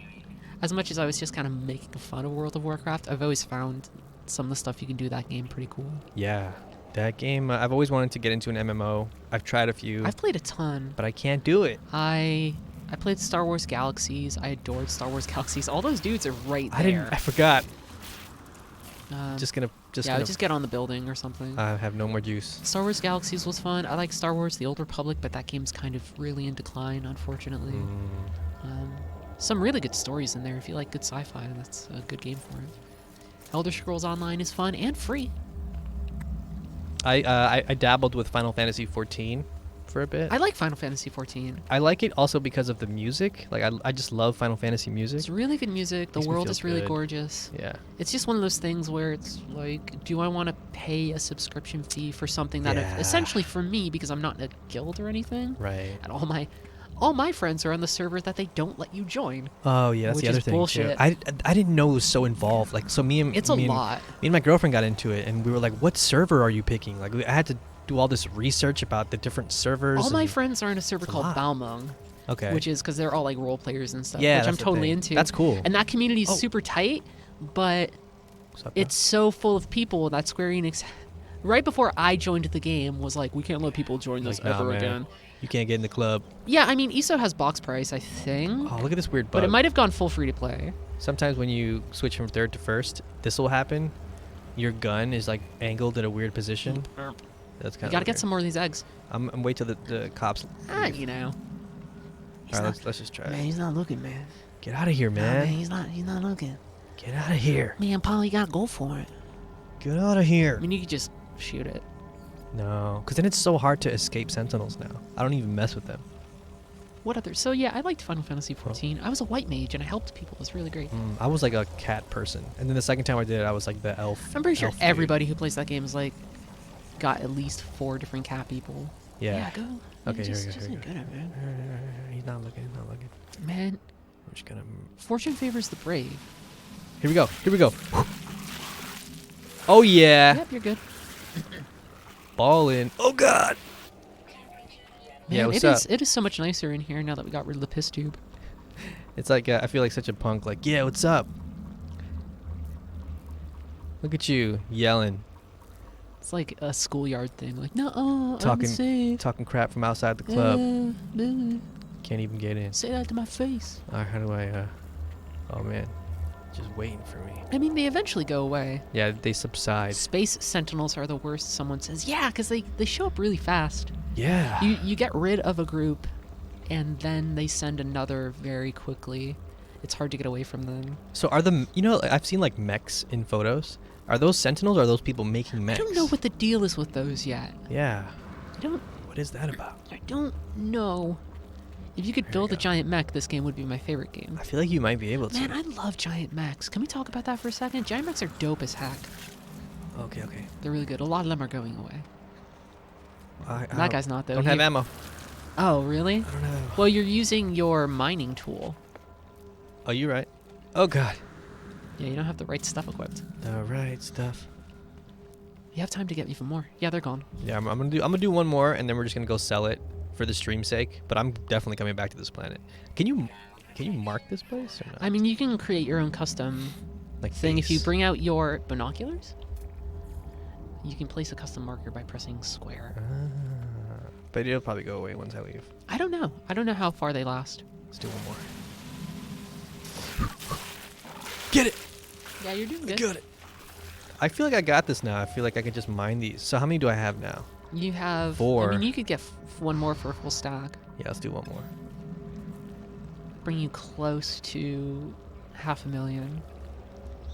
as much as I was just kind of making fun of World of Warcraft, I've always found some of the stuff you can do in that game pretty cool. Yeah, that game. I've always wanted to get into an MMO. I've tried a few, I've played a ton. but I can't do it. I played Star Wars Galaxies. I adored Star Wars Galaxies. All those dudes are right there. I forgot. Just Just yeah, gonna. just get on the building or something. I have no more juice. Star Wars Galaxies was fun. I like Star Wars: The Old Republic, but that game's kind of really in decline, unfortunately. Some really good stories in there. If you like good sci-fi, that's a good game for it. Elder Scrolls Online is fun and free. I dabbled with Final Fantasy 14 for a bit. I like Final Fantasy 14. I like it also because of the music. Like I just love Final Fantasy music. It's really good music. The Makes me world feel is really good. gorgeous. Yeah. It's just one of those things where it's like, do I want to pay a subscription fee for something that Yeah. essentially for me, because I'm not in a guild or anything, Right. and all my friends are on the server that they don't let you join. Oh yeah, that's Which the other is thing too. bullshit. I didn't know it was so involved. Like so me and It's a me and- lot. Me and my girlfriend got into it, and we were like, "What server are you picking?" Like I had to do all this research about the different servers. All my and- friends are in a server it's a called lot. Balmung, Okay. which is because they're all like role players and stuff, Yeah, which I'm that's the totally thing. into. That's cool. And that community is Oh. super tight, but What's up, bro? it's so full of people that Square Enix, right before I joined the game, was like, we can't let people join this Like, nah, ever man. again. You can't get in the club. Yeah, I mean, ESO has box price, I think, Oh, look at this weird bug. but it might have gone full free to play. Sometimes when you switch from third to first, this will happen. Your gun is like angled at a weird position. That's kind You of. gotta get some more of these eggs. I'm wait till the cops. leave. You know. All right, let's just try. it. he's not looking, man. Get out of here, man. he's not looking. Get out of here. Man, Paul, you gotta go for it. Get out of here. I mean, you could just shoot it. No, because then it's so hard to escape sentinels now. I don't even mess with them. What other? So yeah, I liked Final Fantasy 14. I was a white mage and I helped people. It was really great. I was like a cat person, and then the second time I did it, I was like the elf. I'm pretty sure elf dude. everybody who plays that game is like got at least 4 different cat people. Yeah. Go. Okay, just, here we go, just here we get it, man. He's not looking. He's not looking. Man, I'm just gonna. fortune favors the brave. Here we go. Here we go. Oh yeah. Yep, you're good. Ball in. Oh god. Yeah, Man, what's it up? is. It is so much nicer in here now that we got rid of the piss tube. It's like I feel like such a punk. Like, yeah, what's up? Look at you yelling. It's like a schoolyard thing. Like, no, Talking- I'm safe. Talking crap from outside the club. Uh, Can't even get in. say that to my face. Alright, how do I, oh man. Just waiting for me. I mean, they eventually go away. Yeah, they subside. Space Sentinels are the worst, someone says. Yeah, because they show up really fast. Yeah. You get rid of a group, and then they send another very quickly. It's hard to get away from them. So are the, you know, I've seen like mechs in photos. Are those Sentinels or are those people making mechs? I don't know what the deal is with those yet. Yeah. I What is that about? don't know. If you could There build you a go. giant mech, this game would be my favorite game. I feel like you might be able to. Man, I love giant mechs. Can we talk about that for a second? Giant mechs are dope as heck. Okay, okay. They're really good. A lot of them are going away. I That guy's not, though. don't have ammo. Oh, really? I don't have ammo. Well, you're using your mining tool. Oh, you're right. Oh god. Yeah, you don't have the right stuff equipped. The right stuff. You have time to get even more. Yeah, they're gone. Yeah, I'm gonna do one more, and then we're just gonna go sell it for the stream's sake. But I'm definitely coming back to this planet. Can you mark this place or not? I mean, you can create your own custom like thing. If you base? bring out your binoculars, you can place a custom marker by pressing square. But it'll probably go away once I leave. I don't know. I don't know how far they last. Let's do one more. Get it! Yeah, you're doing good. Got it. I feel like I got this now. I feel like I can just mine these. So how many do I have now? You have 4. I mean, you could get one more for a full stack. Yeah, let's do one more. Bring you close to 500,000.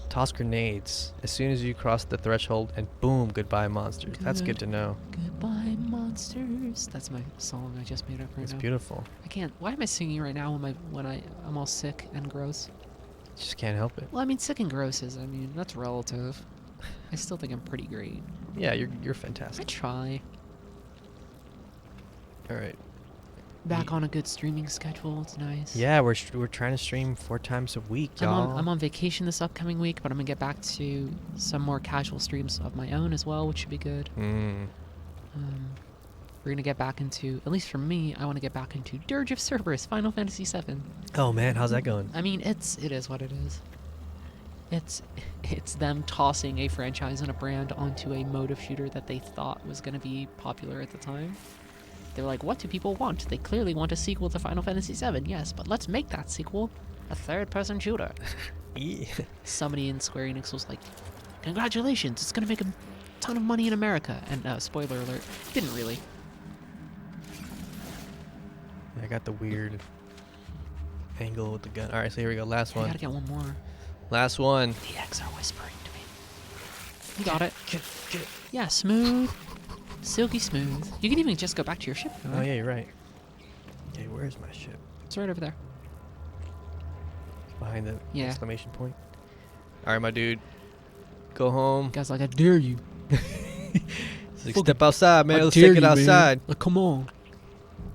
Toss grenades as soon as you cross the threshold, and boom, goodbye monsters. That's good Good. to know. Goodbye, monsters. That's my song I just made up right It's now. beautiful. I can't. Why am I singing right now I'm all sick and gross? Just can't help it. Well, I mean, sick and gross is. I mean, that's relative. I still think I'm pretty great. Yeah, you're I fantastic. try. All right. Back on a good streaming schedule. It's nice. Yeah, we're trying to stream 4 times a week, y'all. I'm on vacation this upcoming week, but I'm gonna get back to some more casual streams of my own as well, which should be good. We're gonna get back into, at least for me, I want to get back into Dirge of Cerberus, Final Fantasy VII. Oh man, how's that going? I mean, it is what it is. It's them tossing a franchise and a brand onto a mode of shooter that they thought was gonna be popular at the time. They're like, what do people want? They clearly want a sequel to Final Fantasy VII, yes, but let's make that sequel a third-person shooter. Somebody in Square Enix was like, congratulations, it's gonna make a ton of money in America. And spoiler alert, didn't really. I got the weird angle with the gun. All right, so here we go. Last I one. gotta get one more. Last one. The X are whispering to me. You got it. Get it. Yeah, smooth. Silky smooth. You can even just go back to your ship. Oh yeah, you're right. Okay, where's my ship? It's right over there. Behind the Yeah. exclamation point. All right, my dude. Go home. Guy's like, I dare you. It's like, step outside, man. I Let's dare take it you, man. outside. Like, come on.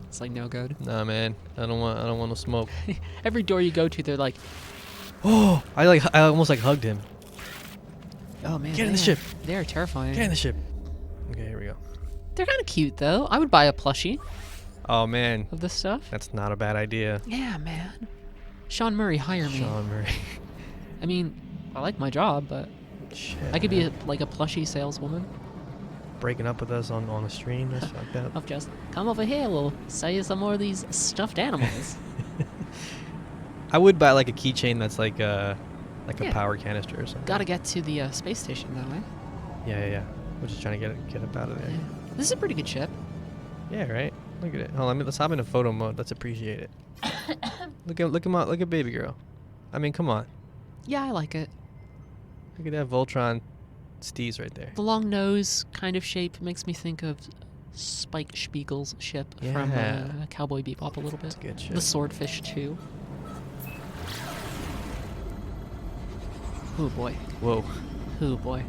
It's like no good. Nah, man. I don't want no smoke. Every door you go to, they're like, Oh, I almost like hugged him. oh man. Get in the they ship. They are terrifying. Get in the ship. Okay, here we go. They're kind of cute though. I would buy a plushie Oh man, of this stuff. that's not a bad idea. Yeah, man. Sean Murray, hire me. Sean Murray. I mean, I like my job, but Shit, I could be man. like a plushie saleswoman. breaking up with us on a stream or something like that. Of just come over here, we'll sell you some more of these stuffed animals. I would buy like a keychain that's like a Yeah. power canister or something. Gotta get to the space station though, eh? Yeah. We're just trying to get up out of there. Yeah. This is a pretty good ship. Yeah, right. Look at it. Hold on, let's hop into photo mode. Let's appreciate it. Look at baby girl. I mean, come on. Yeah, I like it. Look at that Voltron steez right there. The long nose kind of shape makes me think of Spike Spiegel's ship from Yeah. Cowboy Bebop a little It's bit. a good shit. The Swordfish too. Oh boy. Whoa. Oh boy.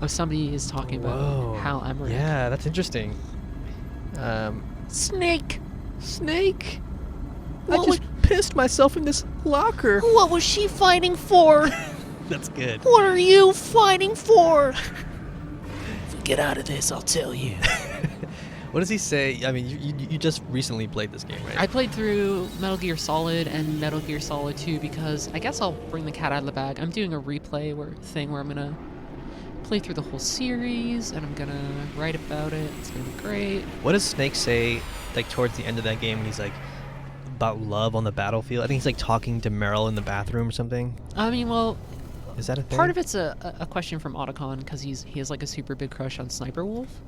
Oh, somebody is talking Whoa. about Hal Emmerich. Yeah, that's interesting. Snake! Snake. What I just pissed myself in this locker. What was she fighting for? That's good. What are you fighting for? If we get out of this, I'll tell you. What does he say? I mean, you just recently played this game, right? I played through Metal Gear Solid and Metal Gear Solid 2 because I guess I'll bring the cat out of the bag. I'm doing a replay where I'm gonna play through the whole series and I'm gonna write about it. It's gonna be great. What does Snake say, like, towards the end of that game when he's like about love on the battlefield? I think he's like talking to Meryl in the bathroom or something. I mean, well, Is that a thing? part of it's a question from Otacon because he has like a super big crush on Sniper Wolf.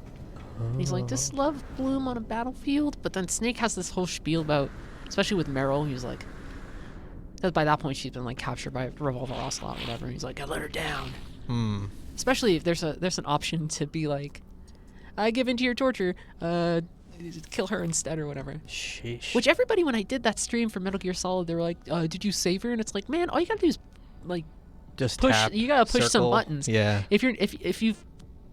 And he's like, does love bloom on a battlefield? But then Snake has this whole spiel about, especially with Meryl, he's like, that by that point she's been like captured by Revolver Ocelot or whatever. And he's like, I let her down. Hmm. Especially if there's an option to be like, I give in to your torture, kill her instead or whatever. Sheesh. Which everybody, when I did that stream for Metal Gear Solid, they were like, did you save her? And it's like, man, all you gotta do is like just push. tap, You gotta push some circle. buttons. Yeah.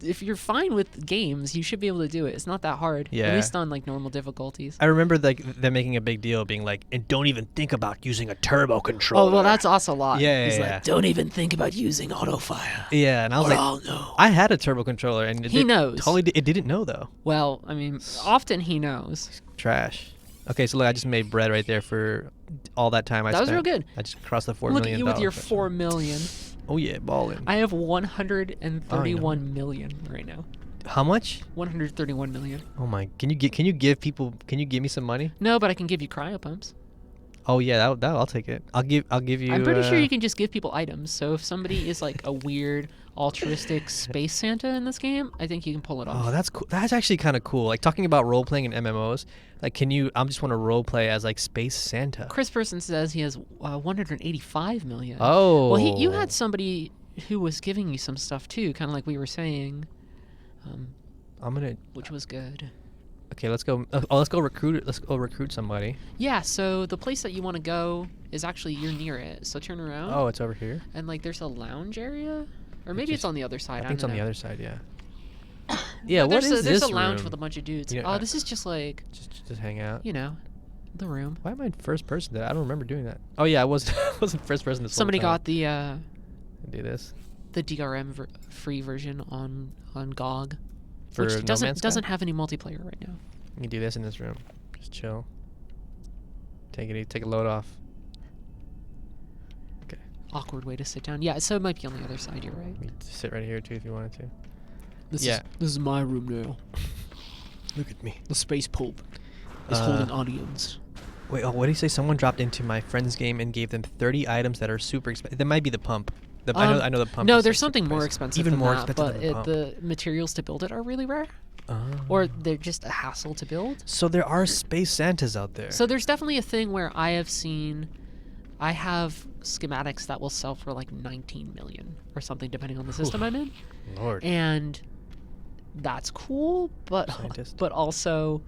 If you're fine with games, you should be able to do it. It's not that hard. Yeah. At least on like normal difficulties. I remember like them making a big deal, being like, and don't even think about using a turbo controller. Oh well, that's also a lot. Yeah, He's yeah, like, yeah. don't even think about using auto fire. Yeah, and I was Or like, I'll know. I had a turbo controller, and He knows. Totally, it didn't know though. Well, I mean, often he knows. Trash. Okay, so look, I just made bread right there for all that time I That spent. was real good. I just crossed the $4 Look million. at you with your threshold. 4 million. Oh yeah, balling. I have 131 million right now. How much? 131 million. Oh my! Can you give me some money? No, but I can give you cryo pumps. Oh yeah, that I'll take it. I'll give you. I'm pretty sure you can just give people items. So if somebody is like a weird altruistic space Santa in this game, I think you can pull it off. Oh, that's cool. That's actually kind of cool. Like talking about role playing in MMOs. Like, can you? I just want to role play as like Space Santa. Chris Person says he has 185 million. Oh. Well, you had somebody who was giving you some stuff too, kind of like we were saying, I'm gonna. which was good. Okay, let's go. Let's go recruit. Let's go recruit somebody. Yeah. So the place that you want to go is actually you're near it. So turn around. Oh, it's over here. And like there's a lounge area, or maybe it's just- on the other side. I think it's on don't the know. other side. Yeah. Yeah. But What there's is this There's a lounge room? with a bunch of dudes. You know, Oh, this is just like, Just hang out. you know, the room. Why am I first person? I don't remember doing that. Oh yeah, I was wasn't first person this whole Somebody time. got the Do this DRM free version on GOG, for which No doesn't Man's Sky? doesn't have any multiplayer right now. You can do this in this room. Just chill. Take a load off. Okay. Awkward way to sit down. Yeah, so it might be on the other side. You're right. You can sit right here too if you wanted to. This Yeah. this is my room now. Look at me. The space pope is Uh, holding audience. Wait, what did he say? Someone dropped into my friend's game and gave them 30 items that are super expensive. That might be the pump. I know the pump. No, is, there's like, something super more expensive. expensive Even than more that, expensive but than the pump. the materials to build it are really rare, Oh. or they're just a hassle to build. So there are space Santas out there. So there's definitely a thing where I have schematics that will sell for like 19 million or something, depending on the system I'm in, Lord. and that's cool, but Scientist. but also,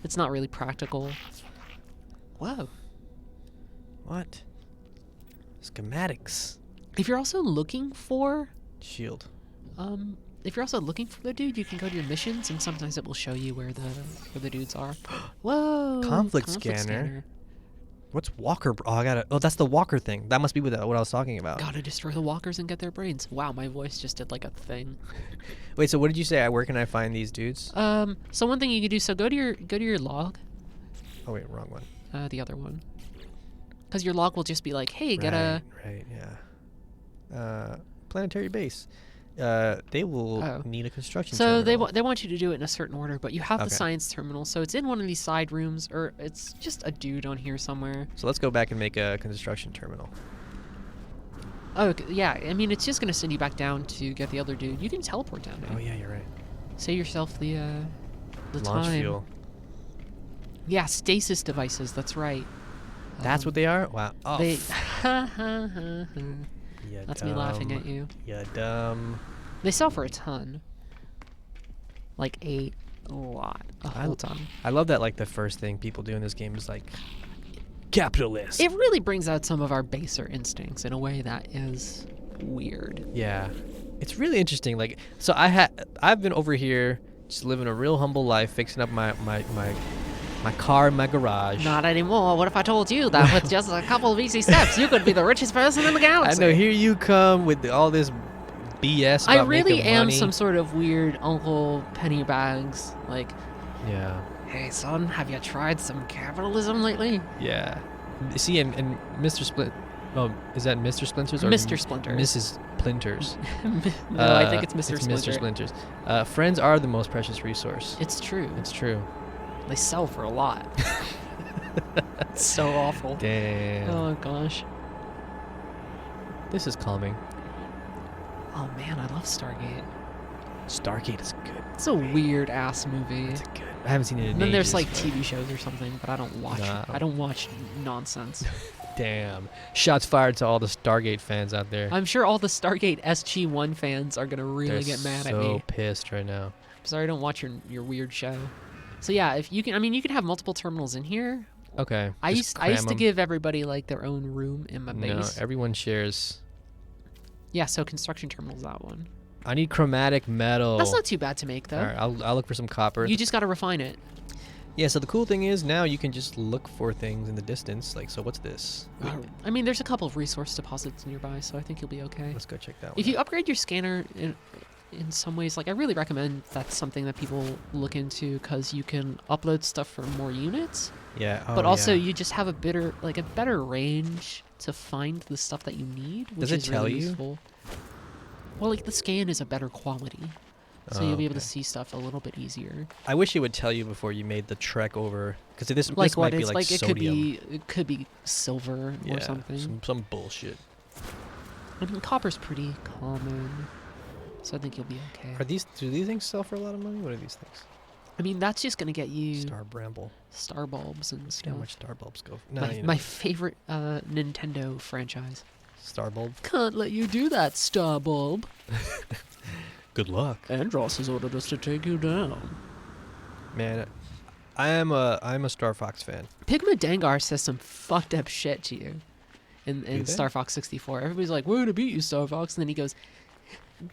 it's not really practical. Whoa. What? Schematics. If you're also looking for, Shield. if you're also looking for the dude, you can go to your missions, and sometimes it will show you where the dudes are. Whoa. Conflict scanner. What's Walker? Oh, that's the Walker thing. That must be what I was talking about. Gotta destroy the walkers and get their brains. Wow, my voice just did like a thing. Wait, so what did you say? Where can I find these dudes? So one thing you can do, so go to your log, Oh wait, wrong one. the other one, because your log will just be like, hey, get a. Right, yeah. Planetary base. They will Oh. need a construction. So terminal. they want you to do it in a certain order, but you have the Okay. science terminal, so it's in one of these side rooms, or it's just a dude on here somewhere. So let's go back and make a construction terminal. Oh yeah, I mean it's just gonna send you back down to get the other dude. You can teleport down there. Oh yeah, you're right. Save yourself the Launch time. fuel. Yeah, stasis devices. That's right. That's what they are. Wow. Oh, They. ya That's me laughing dumb. at you. Ya dumb. They sell for a ton. Like a lot. A whole ton. I love that. Like the first thing people do in this game is like capitalist. It really brings out some of our baser instincts in a way that is weird. Yeah, it's really interesting. Like, so I've been over here just living a real humble life, fixing up my car in my garage. Not anymore. What if I told you that with just a couple of easy steps, you could be the richest person in the I galaxy? know. Here you come with all this BS about I really making am money. some sort of weird Uncle Pennybags. Like, Yeah. hey son, have you tried some capitalism lately? Yeah. See, and Mr. Split. Oh, is that Mr. Splinters or Mr. Splinters. Mrs. Splinters? No, I think it's Mr. It's Splinter. Mr. Splinters. Friends are the most precious resource. It's true. It's true. They sell for a lot. It's so awful. Damn. Oh gosh. This is calming. Oh man, I love Stargate. Stargate is good. It's a weird ass movie. It's good. I haven't seen it in And then there's ages, like but- TV shows or something, but I don't watch. Nah. I don't watch nonsense. Damn. Shots fired to all the Stargate fans out there. I'm sure all the Stargate SG-1 fans are gonna really They're get mad at so me. pissed right now. Sorry, I don't watch your weird show. So yeah, if you can, I mean, you can have multiple terminals in here. Okay. I just used to cram 'em. give everybody like their own room in my No, base. everyone shares. Yeah, so construction terminals, that one. I need chromatic metal. That's not too bad to make though. All right, I'll look for some copper. You just gotta refine it. Yeah, so the cool thing is now you can just look for things in the distance. Like, so what's this? Wait, I mean, there's a couple of resource deposits nearby, so I think you'll be okay. let's go check that one. If you upgrade your scanner in some ways, like I really recommend that's something that people look into because you can upload stuff for more units, yeah, but also yeah. you just have a better range to find the stuff that you need, which Does it is tell really you? useful. Well, like the scan is a better quality, so you'll be able to Okay. see stuff a little bit easier. I wish it would tell you before you made the trek over, because this Like this what might be it's like it sodium. could be silver yeah, or something. some bullshit. I mean, copper's pretty common, so I think you'll be okay. Do these things sell for a lot of money? What are these things? I mean, that's just gonna get you Star Bramble. star bulbs and See how stuff. much star bulbs go. No, My, you know, my favorite Nintendo franchise. star bulb. Can't let you do that, Star Bulb. Good luck, Andros has ordered us to take you down. man. I'm a Star Fox fan. Pigma Dengar says some fucked up shit to you in they? Star Fox 64. Everybody's like, we're gonna beat you, Star Fox. And then he goes,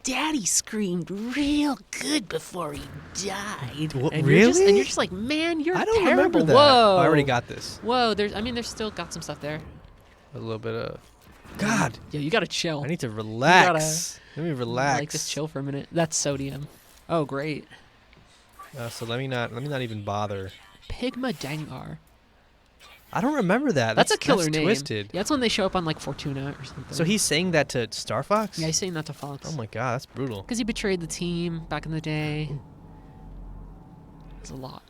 Daddy screamed real good before he died. Wha- and You're just, and really? you're just like, man, you're I don't terrible. remember that. Whoa. Oh, I already got this. Whoa, there's still got some stuff there. A little bit of. God, Yeah, you gotta chill. I need to relax. Let me relax. Like, just chill for a minute. That's sodium. Oh, great. So let me not even bother. Pigma Dengar. I don't remember that. That's a killer name. Twisted. Yeah, that's when they show up on like Fortuna or something. So he's saying that to Star Fox? Yeah, he's saying that to Fox. Oh my god, that's brutal. Because he betrayed the team back in the day. It's a lot.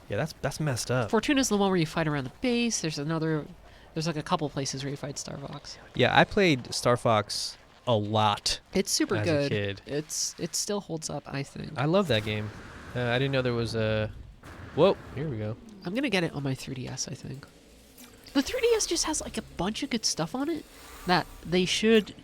Yeah, that's messed up. Fortuna's the one where you fight around the base. There's like a couple places where you fight Star Fox. Yeah, I played Star Fox a lot It's super as good. a kid. It still holds up, I think. I love that game. I didn't know there was a. Whoa, here we go. I'm gonna get it on my 3DS, I think. The 3DS just has like a bunch of good stuff on it that they should.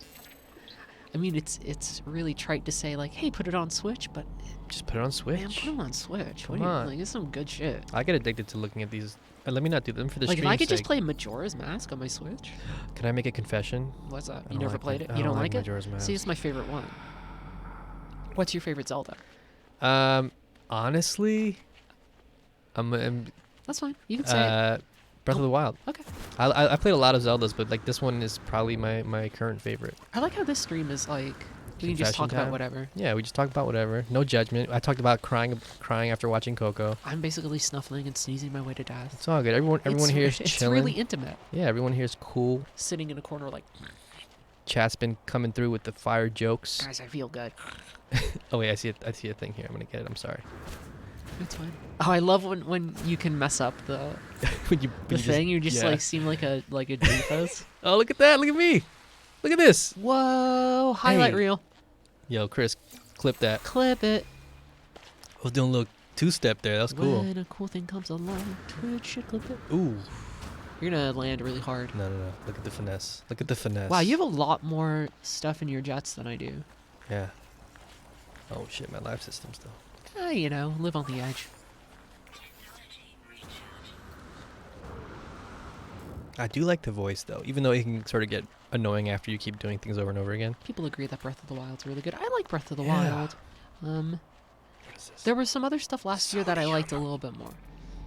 I mean, it's really trite to say like, hey, put it on Switch, but Just put it on Switch. man, put it on Switch. Come What do you on. like? It's some good shit. I get addicted to looking at these. Let me not do them for the Like if stream's I could just sake. play Majora's Mask on my Switch. Can I make a confession? What's that? I You don't never like played Ma- it? I You don't like it? Majora's Mask. See, it's my favorite one. What's your favorite Zelda? Honestly, I'm That's fine. You can say it. Breath of the Wild. Okay. I played a lot of Zeldas, but like this one is probably my current favorite. I like how this stream is like we can just Confession talk about time? whatever. Yeah, we just talked about whatever. No judgment. I talked about crying after watching Coco. I'm basically snuffling and sneezing my way to death. It's all good. Everyone here is It's chilling. really intimate. Yeah, everyone here is cool. Sitting in a corner like, Chat's been coming through with the fire jokes. guys, I feel good. Oh wait, I see a thing here. I'm gonna get it. I'm sorry. It's fine. Oh, I love when you can mess up the when you thing. You just yeah. like seem like a doofus. Oh, look at that! Look at me! Look at this! Whoa! Highlight Hey. reel. Yo, Chris, clip that. Clip it. I was doing a little two-step there. That was cool. When a cool thing comes along, Twitch should clip it. Ooh. You're gonna land really hard. No. Look at the finesse. Look at the finesse. Wow, you have a lot more stuff in your jets than I do. Yeah. Oh shit, my life system's though. You know, live on the edge. I do like the voice though, even though it can sort of get annoying after you keep doing things over and over again. People agree that Breath of the Wild's really good. I like Breath of the Yeah. Wild. What is this? There was some other stuff last year that I liked a little bit more.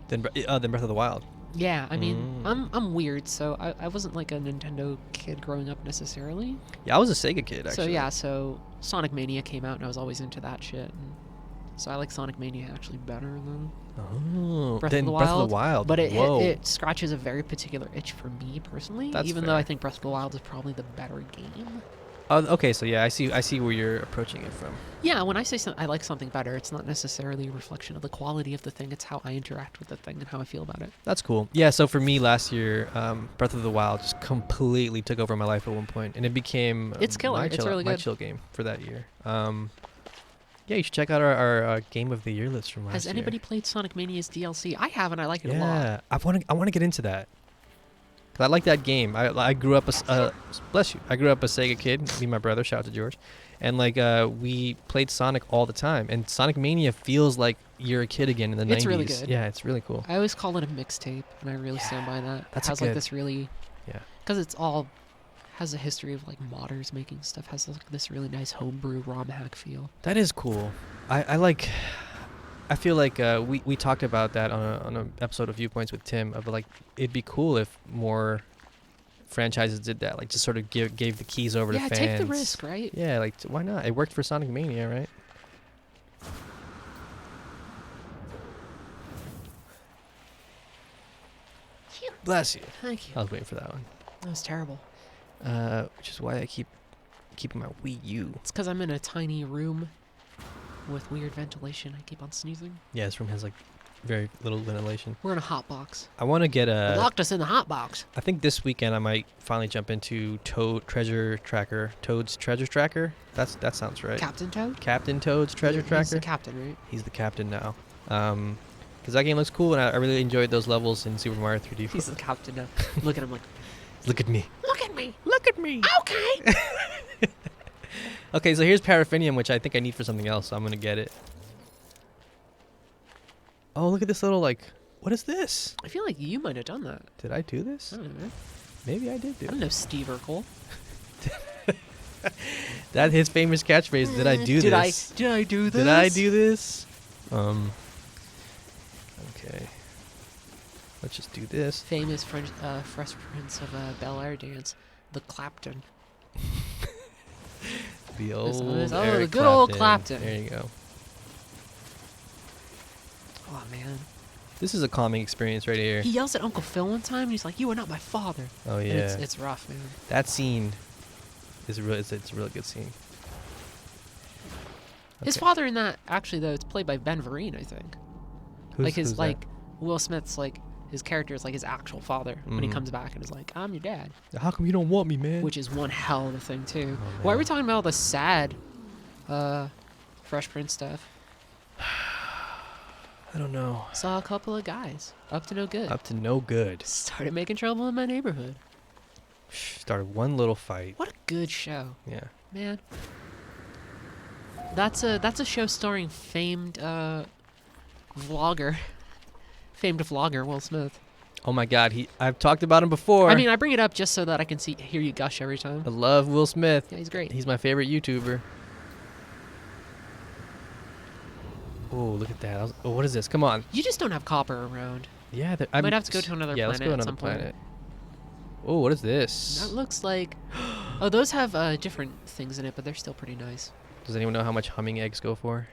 Then Breath of the Wild. Yeah, I mean, Mm. I'm weird, so I wasn't like a Nintendo kid growing up necessarily. Yeah, I was a Sega kid actually. So yeah, so Sonic Mania came out, and I was always into that shit. And so I like Sonic Mania actually better than Oh, Breath then of the Breath of Wild. the Wild. But Whoa. it scratches a very particular itch for me personally. That's even though I fair. think Breath of the Wild is probably the better game. Okay, so yeah, I see where you're approaching it from. Yeah, when I say I like something better, it's not necessarily a reflection of the quality of the thing. It's how I interact with the thing and how I feel about it. That's cool. Yeah, so for me last year, Breath of the Wild just completely took over my life at one point, and it became It's killer. my It's chill, really my good. chill game for that year. Yeah, you should check out our game of the year list from last Has year. anybody played Sonic Mania's DLC? I haven't. I like it a lot. Yeah, I want to get into that. 'Cause I like that game. I grew up bless you. I grew up a Sega kid. Me and my brother. Shout out to George. And like we played Sonic all the time. And Sonic Mania feels like you're a kid again in the 90s. It's really good. Yeah, it's really cool. I always call it a mixtape, and I really stand by that. that's it a has like good- this really, Yeah. because it's all has a history of like modders making stuff. Has like this really nice homebrew ROM hack feel. That is cool. I like. I feel like we talked about that on an episode of Viewpoints with Tim. Of like, it'd be cool if more franchises did that. Like, just sort of gave the keys over to Yeah, fans. take the risk, right? Yeah, like why not? It worked for Sonic Mania, right? Bless you. Thank you. I was waiting for that one. That was terrible. Which is why I keep keeping my Wii U. It's because I'm in a tiny room with weird ventilation. I keep on sneezing. Yeah, this room has like very little ventilation. We're in a hot box. I want to get They a. locked us in the hot box. I think this weekend I might finally jump into Toad's Treasure Tracker. That sounds right. Captain Toad? Captain Toad's Treasure He's Tracker. the captain, right? He's the captain now. Because that game looks cool, and I really enjoyed those levels in Super Mario 3D. He's the captain now. Look at him like, Look at me. look at me. Look at me. Okay. Okay, so here's Paraffinium, which I think I need for something else, so I'm gonna get it. Oh, look at this little like. What is this? I feel like you might have done that. Did I do this? I don't know. Maybe I did do I it. don't know Steve Urkel. That his famous catchphrase. Did I do Did this? Did I do this? Did I do this? Okay. Let's just do this. Famous Fresh Prince of Bel Air dance, the Clapton. The This old one is- oh, Eric the good old Clapton. Clapton. There you go. Oh man. This is a calming experience right here. He yells at Uncle Phil one time, and he's like, "You are not my father." Oh And yeah. it's rough, man. That scene is it's a really good scene. His Okay. father in that, actually though, it's played by Ben Vereen, I think. Like his who's that? like Will Smith's like his character is like his actual father when he Mhm. comes back and is like, "I'm your dad," How come you don't want me, man? which is one hell of a thing too. Oh, Why are we man. talking about all the sad, Fresh Prince stuff? I don't know. Saw a couple of guys up to no good. Up to no good. Started making trouble in my neighborhood. Started one little fight. What a good show, Yeah. man. That's a show starring famed vlogger, Will Smith. Oh my God, I've talked about him before. I mean, I bring it up just so that I can hear you gush every time. I love Will Smith. Yeah, he's great. He's my favorite YouTuber. Oh, look at that. Oh, what is this? Come on. You just don't have copper around. Yeah, Might have to go to another yeah, let's go to planet at another some point. planet. Oh, what is this? That looks like. Oh, those have different things in it, but they're still pretty nice. Does anyone know how much humming eggs go for?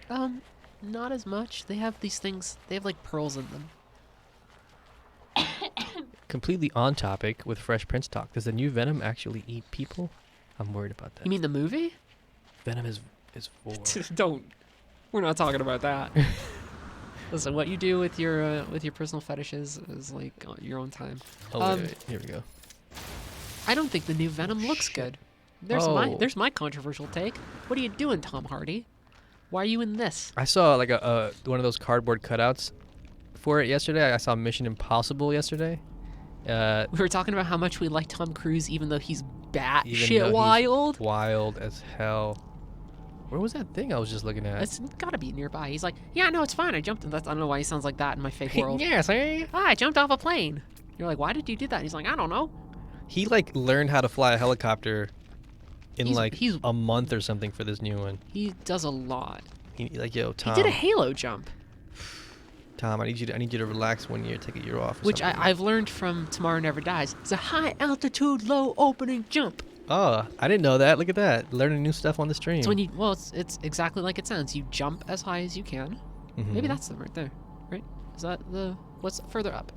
Not as much. They have these things. They have like pearls in them. Completely on topic with Fresh Prince talk. Does the new Venom actually eat people? I'm worried about that. You mean the movie? Venom is for. Don't. We're not talking about that. Listen, what you do with your personal fetishes is like on your own time. Oh, wait, here we go. I don't think the new Venom looks Shit. good. Oh. There's my controversial take. What are you doing, Tom Hardy? Why are you in this? I saw like a one of those cardboard cutouts for it yesterday. I saw Mission Impossible yesterday. We were talking about how much we like Tom Cruise, even though he's Even though batshit he's wild. Wild as hell. Where was that thing I was just looking at? It's gotta be nearby. He's like, yeah, no, it's fine. I jumped. I don't know why he sounds like that in my fake world. Yes, eh? Ah, I jumped off a plane. You're like, why did you do that? He's like, I don't know. He like learned how to fly a helicopter in He's- a month or something for this new one. He does a lot. He like, yo, Tom. He did a Halo jump. Tom, I need you to relax 1 year, take a year off. Or Which something. I've learned from Tomorrow Never Dies. It's a high altitude, low opening jump. Oh, I didn't know that. Look at that. Learning new stuff on the stream. It's when you, well, it's exactly like it sounds. You jump as high as you can. Mhm. Maybe that's them right there, right? Is that what's further up?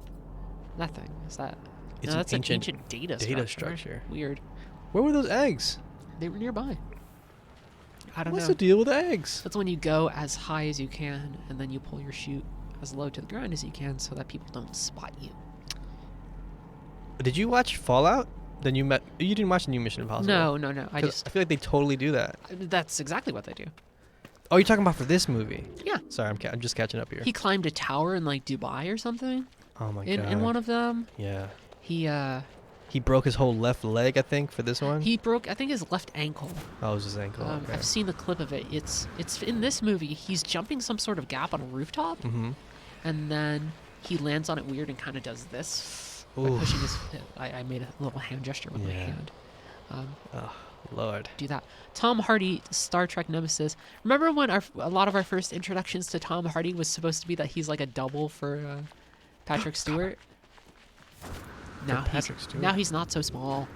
That thing, is that? It's No, an that's ancient an ancient data data structure. structure. Weird. Where were those eggs? They were nearby. I don't What's know. the deal with eggs? That's when you go as high as you can, and then you pull your chute as low to the ground as you can, so that people don't spot you. Did you watch Fallout? Then you didn't watch the new Mission Impossible. No. I 'Cause just. I feel like they totally do that. That's exactly what they do. Oh, you're talking about for this movie? Yeah. Sorry, I'm just catching up here. He climbed a tower in like Dubai or something. Oh my In god. one of them, Yeah. he He broke his whole left leg, I think, for this one. he broke, I think, his left ankle. Oh, it was his ankle. Okay. I've seen the clip of it. It's in this movie. He's jumping some sort of gap on a rooftop, Mm-hmm. and then he lands on it weird and kind of does this by Oof. pushing his. I made a little hand gesture with my Yeah. hand. Oh, Lord. Do that. Tom Hardy, Star Trek Nemesis. Remember when a lot of our first introductions to Tom Hardy was supposed to be that he's like a double for Patrick Stewart? Patrick Stewart? Now he's not so small.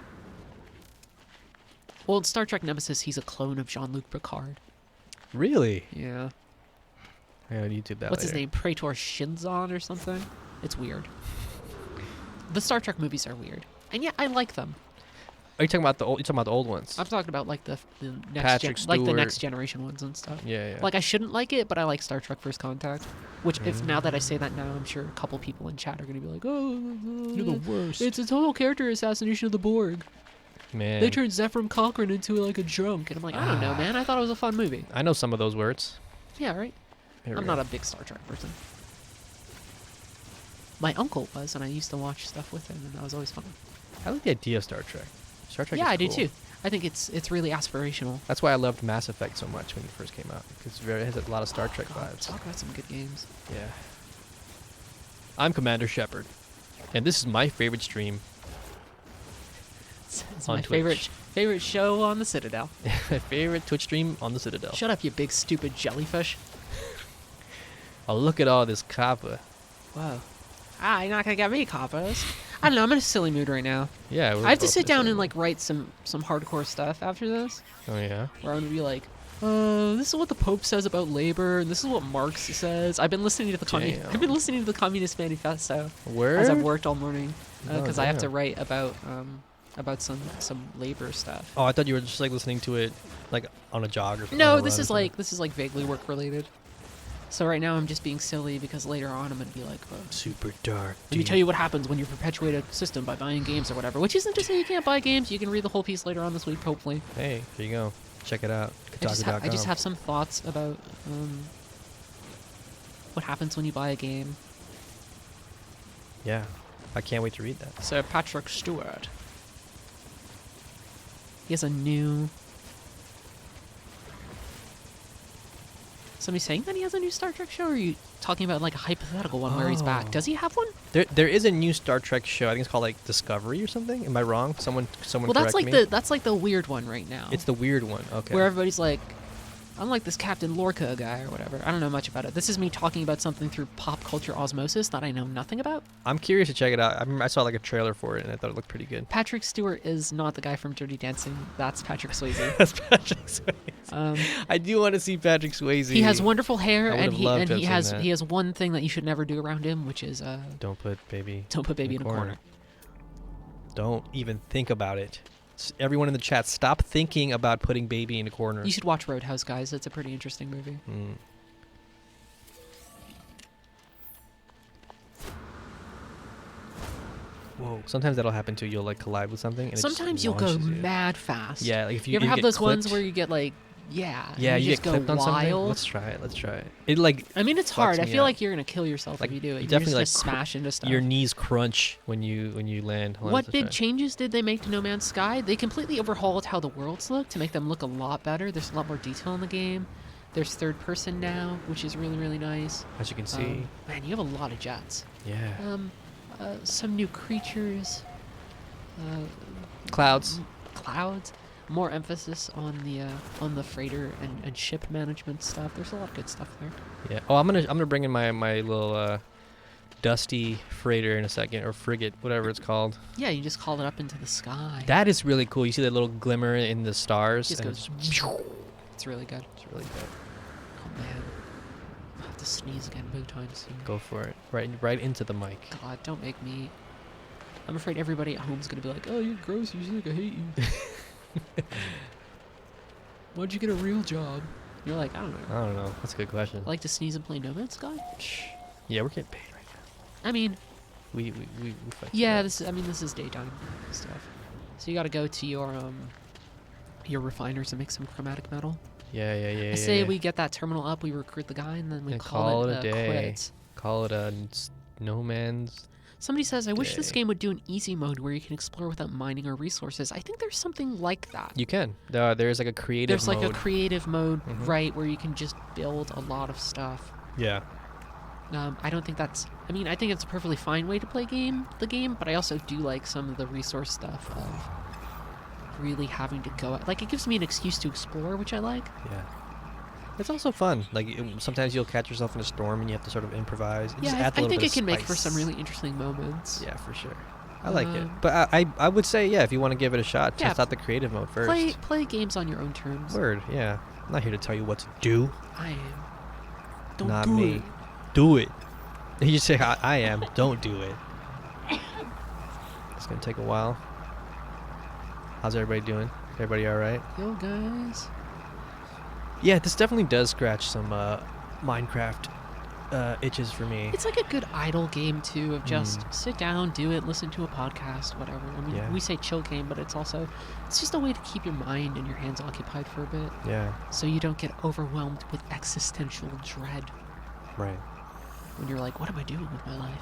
Well, in Star Trek Nemesis, he's a clone of Jean-Luc Picard. Really? Yeah. I gotta YouTube that What's his later. name? Praetor Shinzon or something? It's weird. The Star Trek movies are weird. And yeah, I like them. Are you talking about the old? You talking about the old ones? I'm talking about like the next Patrick like the Stewart. next generation ones and stuff. Yeah, yeah. Like I shouldn't like it, but I like Star Trek First Contact. Which, if now that I say that now, I'm sure a couple people in chat are gonna be like, "Oh, You're the worst. it's a total character assassination of the Borg. Man. They turned Zephram Cochrane into like a drunk." And I'm like, I don't know, man. I thought it was a fun movie. I know some of those words. Yeah, right. Here we I'm go. not a big Star Trek person. My uncle was, and I used to watch stuff with him, and that was always fun. I like the idea of Star Trek. Star Trek. Yeah, is I do cool. too. I think it's really aspirational. That's why I loved Mass Effect so much when it first came out. Because it has a lot of Star Trek God, vibes. talk about some good games. Yeah. I'm Commander Shepard, and this is my favorite stream. It's On my Twitch. favorite show on the Citadel. My favorite Twitch stream on the Citadel. Shut up, you big stupid jellyfish. Oh, look at all this copper. Whoa. Ah, you're not gonna get me, coppers. I don't know. I'm in a silly mood right now. Yeah. I have to sit down and like write some hardcore stuff after this, Oh yeah. where I'm gonna be like, this is what the Pope says about labor, and this is what Marx says. I've been listening to the Damn. I've been listening to the Communist Manifesto Where? as I've worked all morning, Oh, because I have to damn. write about some labor stuff. Oh, I thought you were just like listening to it, like on a jog or something. No, this is like vaguely work related. So right now I'm just being silly because later on I'm gonna be like, super dark. let me tell you what happens when you perpetuate a system by buying games or whatever. Which isn't to say you can't buy games. You can read the whole piece later on this week, hopefully. Hey, there you go. Check it out. I just have some thoughts about what happens when you buy a game. Yeah, I can't wait to read that. So Patrick Stewart, he has a new. Somebody saying that he has a new Star Trek show, or are you talking about like a hypothetical one where he's back? Oh. Does he have one? There is a new Star Trek show. I think it's called like Discovery or something. Am I wrong? Someone Well, that's correct like me. that's like the weird one right now. It's the weird one. Okay. where everybody's like, I'm like this Captain Lorca guy or whatever. I don't know much about it. This is me talking about something through pop culture osmosis that I know nothing about. I'm curious to check it out. I remember I saw like a trailer for it and I thought it looked pretty good. Patrick Stewart is not the guy from Dirty Dancing. That's Patrick Swayze. That's Patrick Swayze. I do want to see Patrick Swayze. He has wonderful hair, I and would've loved to he have has seen that. he has one thing that you should never do around him, which is Don't put baby. don't put baby in a corner. Don't even think about it. Everyone in the chat, stop thinking about putting baby in a corner. You should watch Roadhouse, guys. It's a pretty interesting movie. Mm. Whoa. Sometimes that'll happen too. You'll like collide with something. And it just Sometimes you'll go launches you. mad fast. Yeah, like if You ever have get those ones clipped. where you get like, yeah, Yeah, and you just get go clipped on something. wild. Let's try it. Let's try it. It like I mean, it's fucks hard. I me feel up. like you're gonna kill yourself Like, if you do it. you You're definitely, just gonna like, smash into stuff. your knees crunch when you land. Hold on, What let's big try it. changes did they make to No Man's Sky? They completely overhauled how the worlds look to make them look a lot better. There's a lot more detail in the game. There's third person now, which is really, really nice. As you can see. Man, you have a lot of jets. Yeah. Some new creatures. Clouds. Clouds. more emphasis on the freighter and ship management stuff. There's a lot of good stuff there. Yeah. Oh, I'm gonna bring in my little dusty freighter in a second, or frigate, whatever it's called. Yeah, you just call it up into the sky. That is really cool. You see that little glimmer in the stars? Just and goes. It's really good. it's really good. Oh man, I have to sneeze again big time soon. Go for it. Right into the mic. God, don't make me. I'm afraid everybody at home's gonna be like, "Oh, you're gross. You stink. I hate you." Why'd you get a real job? You're like, I don't know. I don't know. That's a good question. I like to sneeze and play No Man's Sky. Yeah, we're getting paid right now. I mean, We fight yeah. together. This is daytime stuff. So you got to go to your refiners and make some chromatic metal. Yeah. I say we get that terminal up, we recruit the guy, and then we And call it a day. quits. Call it a no man's. Somebody says, I wish this Day. game would do an easy mode where you can explore without mining or resources. I think there's something like that. You can. There's like a creative There's like mode. a creative mode, Mhm. right, where you can just build a lot of stuff. Yeah. I don't think that's... I mean, I think it's a perfectly fine way to play the game, but I also do like some of the resource stuff of really having to go... Like, it gives me an excuse to explore, which I like. Yeah. It's also fun. Like sometimes you'll catch yourself in a storm and you have to sort of improvise. It just Yeah, adds a I little think bit it of can make for some spice. really interesting moments. Yeah, for sure. I like it. Um, But I would say, yeah, if you want to give it a shot, Yeah. test out the creative mode first. Play games on your own terms. Word, yeah. I'm not here to tell you what to do. I am. Don't Not do me. it. Do it. You just say, I am. Don't do it. It's going to take a while. How's everybody doing? Everybody all right? Yo, guys. Yeah, this definitely does scratch some Minecraft itches for me. It's like a good idle game, too, of just sit down, do it, listen to a podcast, whatever. I mean, Yeah. we say chill game, but it's just a way to keep your mind and your hands occupied for a bit Yeah, so you don't get overwhelmed with existential dread right. when you're like, what am I doing with my life?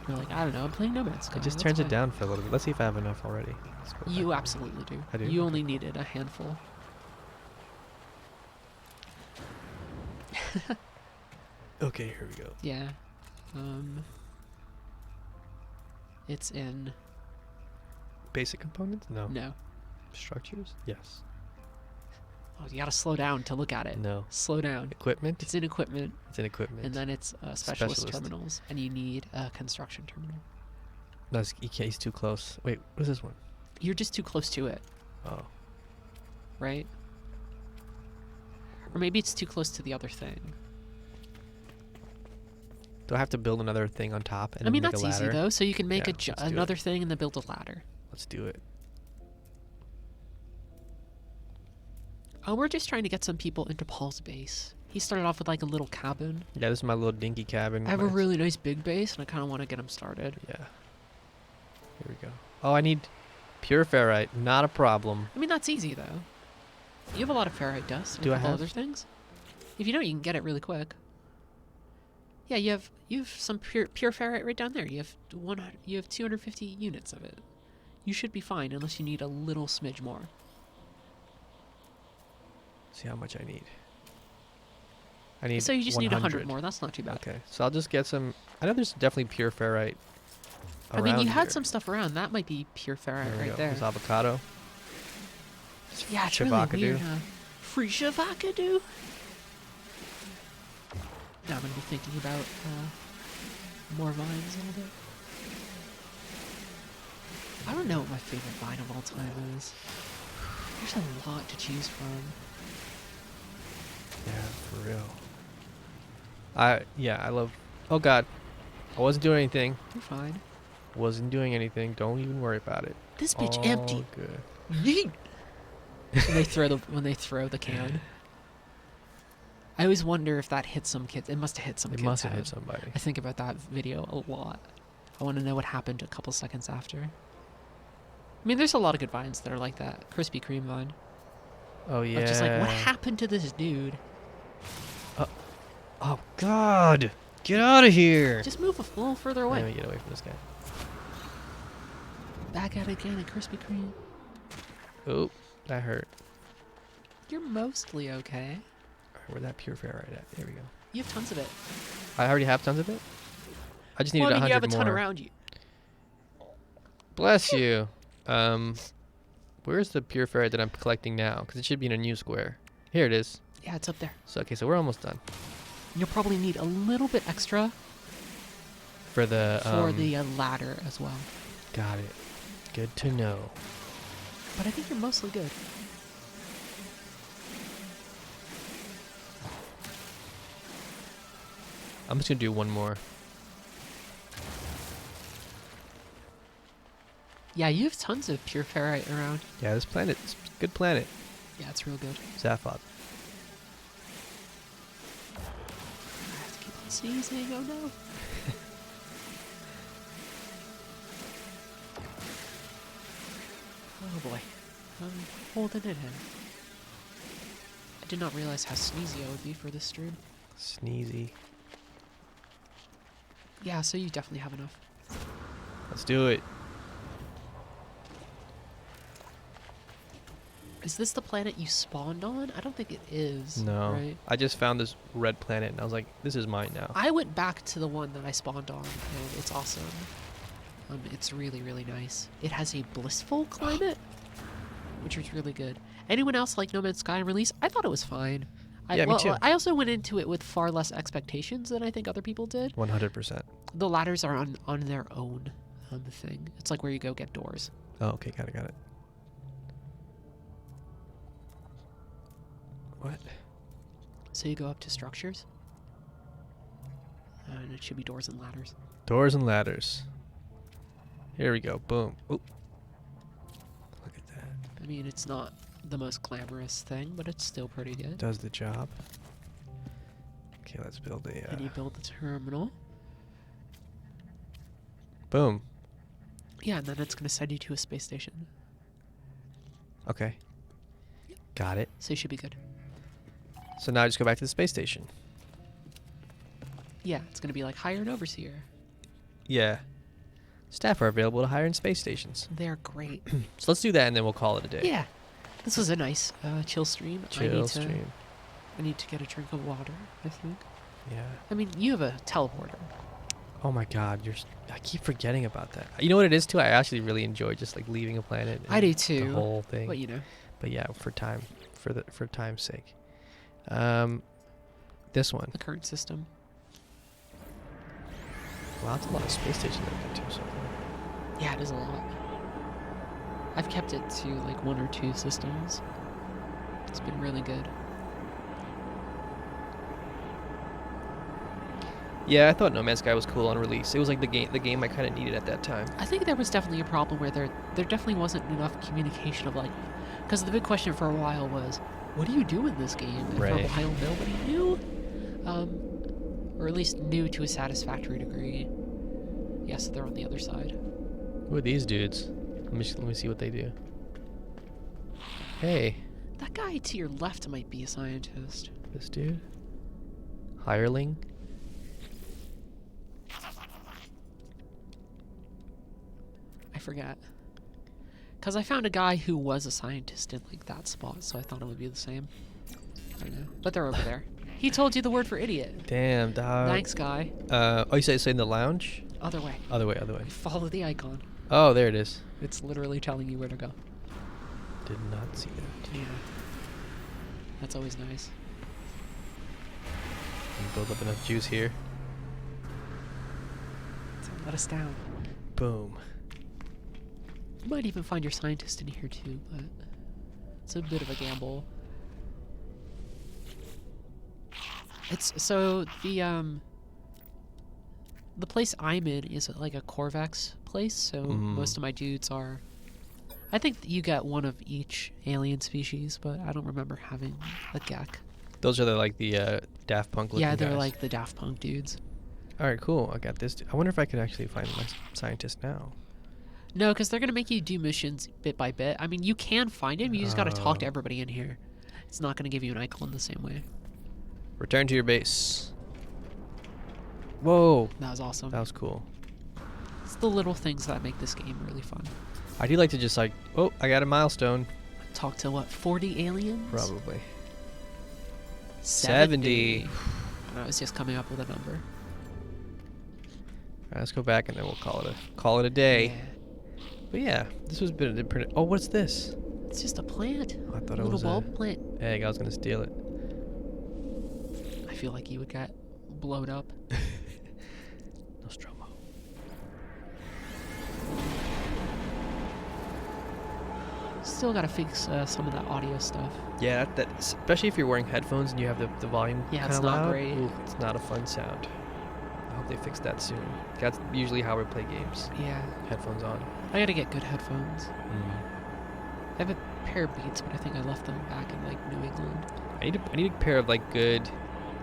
You're like, I don't know, I'm playing No Man's Sky. It just that's turns it fine." down for a little bit. Let's see if I have enough already. Let's go You back. absolutely do. I do? You Okay. only needed a handful. Okay, here we go. Yeah. It's in... Basic components? No. No. Structures? Yes. Oh, you gotta slow down to look at it. No. Slow down. Equipment? It's in equipment, It's in equipment. and then it's specialist Specialist. terminals, and you need a construction terminal. No, he's too close. Wait, what is this one? You're just too close to it, Oh. right? Or maybe it's too close to the other thing. Do I have to build another thing on top and I mean, make that's a easy, ladder? though, so you can make Yeah, let's do it. another thing and then build a ladder. Let's do it. Oh, we're just trying to get some people into Paul's base. He started off with, like, a little cabin. Yeah, this is my little dinky cabin. I have a My- really nice big base, and I kind of want to get him started. Yeah. Here we go. Oh, I need pure ferrite. Not a problem. I mean, that's easy, though. You have a lot of ferrite dust and Do a I couple have? other things. If you don't, you can get it really quick. Yeah, you have some pure ferrite right down there. You have 250 units of it. You should be fine unless you need a little smidge more. See how much I need. I need So you just need 100 more. That's not too bad. Okay, so I'll just get some. I know there's definitely pure ferrite. I mean, you had here. some stuff around. That might be pure ferrite There we right go. there. There's avocado. Yeah, it's Shavakadu. really weird, huh? Free Shavakadu? Now I'm going to be thinking about more vines all day. I don't know what my favorite vine of all time is. There's a lot to choose from. Yeah, for real. I love. Oh God, I wasn't doing anything. You're fine. Wasn't doing anything. Don't even worry about it. This bitch All empty. Good. Yeet. when they throw the can. I always wonder if that hit some kids. It must have hit some It kids. must have head. hit somebody. I think about that video a lot. I want to know what happened a couple seconds after. I mean, there's a lot of good vines that are like that. Krispy Kreme vine. Oh yeah. Of just like, what happened to this dude? Oh God! Get out of here! Just move a little further Let away. me get away from this guy. Back at it again at Krispy Kreme. Oh, that hurt. You're mostly okay. Alright, where'd that pure ferrite at? There we go. You have tons of it. I already have tons of it. I just needed Well, I mean, 100 you have a more. ton around you. Bless you. Where's the pure ferrite that I'm collecting now? Because it should be in a new square. Here it is. Yeah, it's up there. So okay, so we're almost done. You'll probably need a little bit extra For the for the ladder as well. Got it. Good to know. But I think you're mostly good. I'm just gonna do one more. Yeah, you have tons of pure ferrite around. Yeah, this planet is a good planet. Yeah, it's real good. Zaphod. I have to keep on sneezing. Oh no. Oh boy. I'm holding it in. I did not realize how sneezy I would be for this stream. Sneezy. Yeah, so you definitely have enough. Let's do it. Is this the planet you spawned on? I don't think it is. No. Right? I just found this red planet and I was like, this is mine now. I went back to the one that I spawned on, and it's awesome. It's really, really nice. It has a blissful climate, which is really good. Anyone else like No Man's Sky release? I thought it was fine. Yeah, me too. I also went into it with far less expectations than I think other people did. 100%. The ladders are on their own thing. It's like where you go get doors. Oh, okay, got it. What? So you go up to structures, and it should be doors and ladders. Doors and ladders. Here we go. Boom. Oop. Look at that. I mean, it's not the most glamorous thing, but it's still pretty good. Does the job. Okay, let's build a. And you build the terminal. Boom. Yeah, and then it's going to send you to a space station. Okay. Got it. So you should be good. So now I just go back to the space station. Yeah, it's going to be like hire an overseer. Yeah. Staff are available to hire in space stations. They're great. So let's do that and then we'll call it a day. Yeah. This was a nice chill stream. Chill stream. I need to get a drink of water, I think. Yeah. I mean, you have a teleporter. Oh my god, I keep forgetting about that. You know what it is too? I actually really enjoy just like leaving a planet. I do and too. The whole thing. But you know. But yeah, for time's sake. This one. The current system. Wow, that's a lot of space stations I've been to so far. Yeah, it is a lot. I've kept it to like 1 or 2 systems. It's been really good. Yeah, I thought No Man's Sky was cool on release. It was like the game I kind of needed at that time. I think there was definitely a problem where there definitely wasn't enough communication of like, because the big question for a while was, what do you do in this game? And Right. for a while nobody knew, or at least knew to a satisfactory degree. Yes, they're on the other side. Who are these dudes? Let me see what they do. Hey, That guy to your left might be a scientist. this dude. Hireling. I forget. Because I found a guy who was a scientist in like that spot, so I thought it would be the same. I don't know. But they're over there. He told you the word for idiot. Damn, dog. Thanks, guy. Oh, you say in the lounge? Other way. Other way. Follow the icon. Oh, there it is. It's literally telling you where to go. Did not see that. Yeah. That's always nice. And build up enough juice here. Don't let us down. Boom. You might even find your scientist in here too, but it's a bit of a gamble. It's so the place I'm in is like a Corvex place, so most of my dudes are. I think you get one of each alien species, but I don't remember having a Gek. Those are the Daft Punk looking Yeah, they're guys. like the Daft Punk dudes. All right, cool. I got this. I wonder if I could actually find my scientist now. No, because they're gonna make you do missions bit by bit. I mean, you can find him. You just gotta talk to Oh. everybody in here. It's not gonna give you an icon the same way. Return to your base. Whoa, That was awesome. that was cool. It's the little things that make this game really fun. I do like to just like, oh, I got a milestone. Talk to what, 40 aliens? Probably. 70. I was just coming up with a number. All right, let's go back and then we'll call it a day. Yeah. But yeah, this was been a pretty. Oh, what's this? It's just a plant. Oh, I thought A it little was a bulb plant. egg. I was gonna steal it. I feel like you would get blowed up. Nostromo. Still gotta fix some of that audio stuff. Yeah, that especially if you're wearing headphones and you have the volume Yeah, kind it's of not loud. great. Ooh, it's not a fun sound. I hope they fix that soon. That's usually how we play games. Yeah. Headphones on. I gotta get good headphones. I have a pair of Beats, but I think I left them back in like New England. I need a pair of like good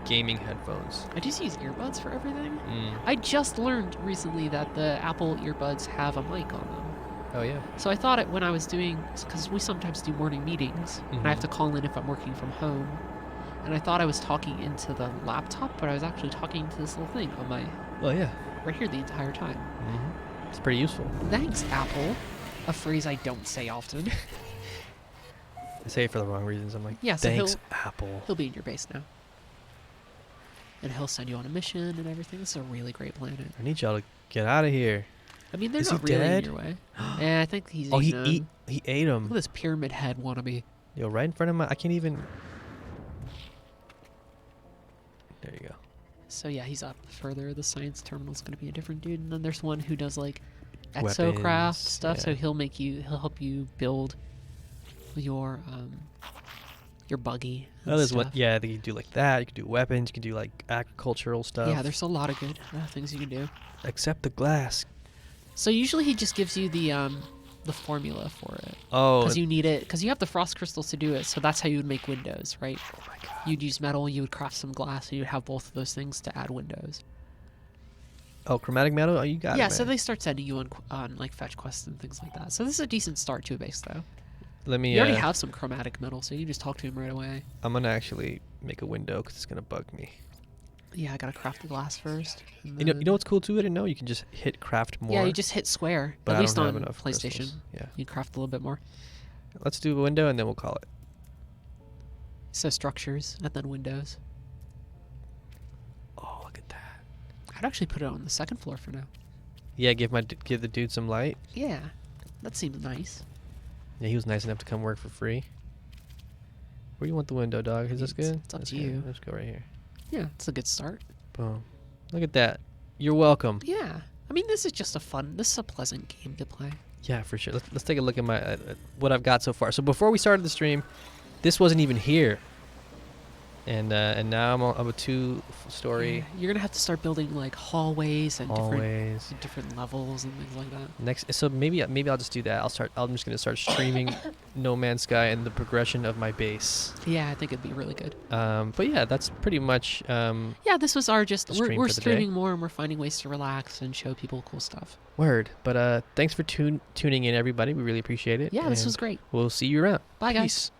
gaming headphones. I just use earbuds for everything. Mm. I just learned recently that the Apple earbuds have a mic on them. Oh yeah. So I thought it when I was doing, because we sometimes do morning meetings, and I have Mhm. to call in if I'm working from home. And I thought I was talking into the laptop, but I was actually talking to this little thing on my Oh yeah. right here the entire time. Mm-hmm. It's pretty useful. Thanks, Apple. A phrase I don't say often. I say it for the wrong reasons. I'm like, Yeah, so thanks, Apple. He'll be in your base now. And he'll send you on a mission and everything. This is a really great planet. I need y'all to get out of here. I mean, they're Is not he really dead? in your way. Yeah, I think he's Oh, eaten 'em. he ate Look at him. this pyramid head wannabe. Yo, right in front of my. I can't even. There you go. So yeah, he's up further. The science terminal's gonna be a different dude, and then there's one who does like Weapons, exocraft stuff. So yeah. he'll help you build your buggy. And Oh, there's stuff. one. Yeah, you can do like that. You can do weapons. You can do like agricultural stuff. Yeah, there's a lot of good things you can do. Except the glass. So usually he just gives you the formula for it. Oh. Because you need it, because you have the frost crystals to do it, so that's how you would make windows, right? Oh my god. You'd use metal, you would craft some glass, and you'd have both of those things to add windows. Oh, chromatic metal. Oh, you got it. Yeah, so man. they start sending you on like fetch quests and things like that. So this is a decent start to a base, though. Let me. You already have some chromatic metal, so you just talk to him right away. I'm gonna actually make a window because it's gonna bug me. Yeah, I gotta craft the glass first. and You know then- what's cool too? I didn't know you can just hit craft more. Yeah, you just hit square. but At I least don't on have enough PlayStation, crystals. Yeah. you craft a little bit more. Let's do a window and then we'll call it. So structures and then windows. Oh, look at that. I'd actually put it on the second floor for now. Yeah, give the dude some light. Yeah, that seems nice. Yeah, he was nice enough to come work for free. Where do you want the window, dog? Is this It's- good? it's up That's to good. you. Let's go right here. Yeah, it's a good start. Boom. Look at that. You're welcome. Yeah, I mean, this is just this is a pleasant game to play. Yeah, for sure. Let's take a look at my what I've got so far. So before we started the stream, this wasn't even here. And now I'm a two-story Yeah, you're gonna have to start building like hallways and hallways. different levels and things like that. Next, so maybe I'll just do that. I'm just gonna start streaming No Man's Sky and the progression of my base. Yeah, I think it'd be really good. But yeah, that's pretty much. Yeah, this was our just The we're stream for the day. streaming more and we're finding ways to relax and show people cool stuff. Word. But thanks for tuning in, everybody. We really appreciate it. Yeah, this and was great. We'll see you around. Bye, guys. Peace.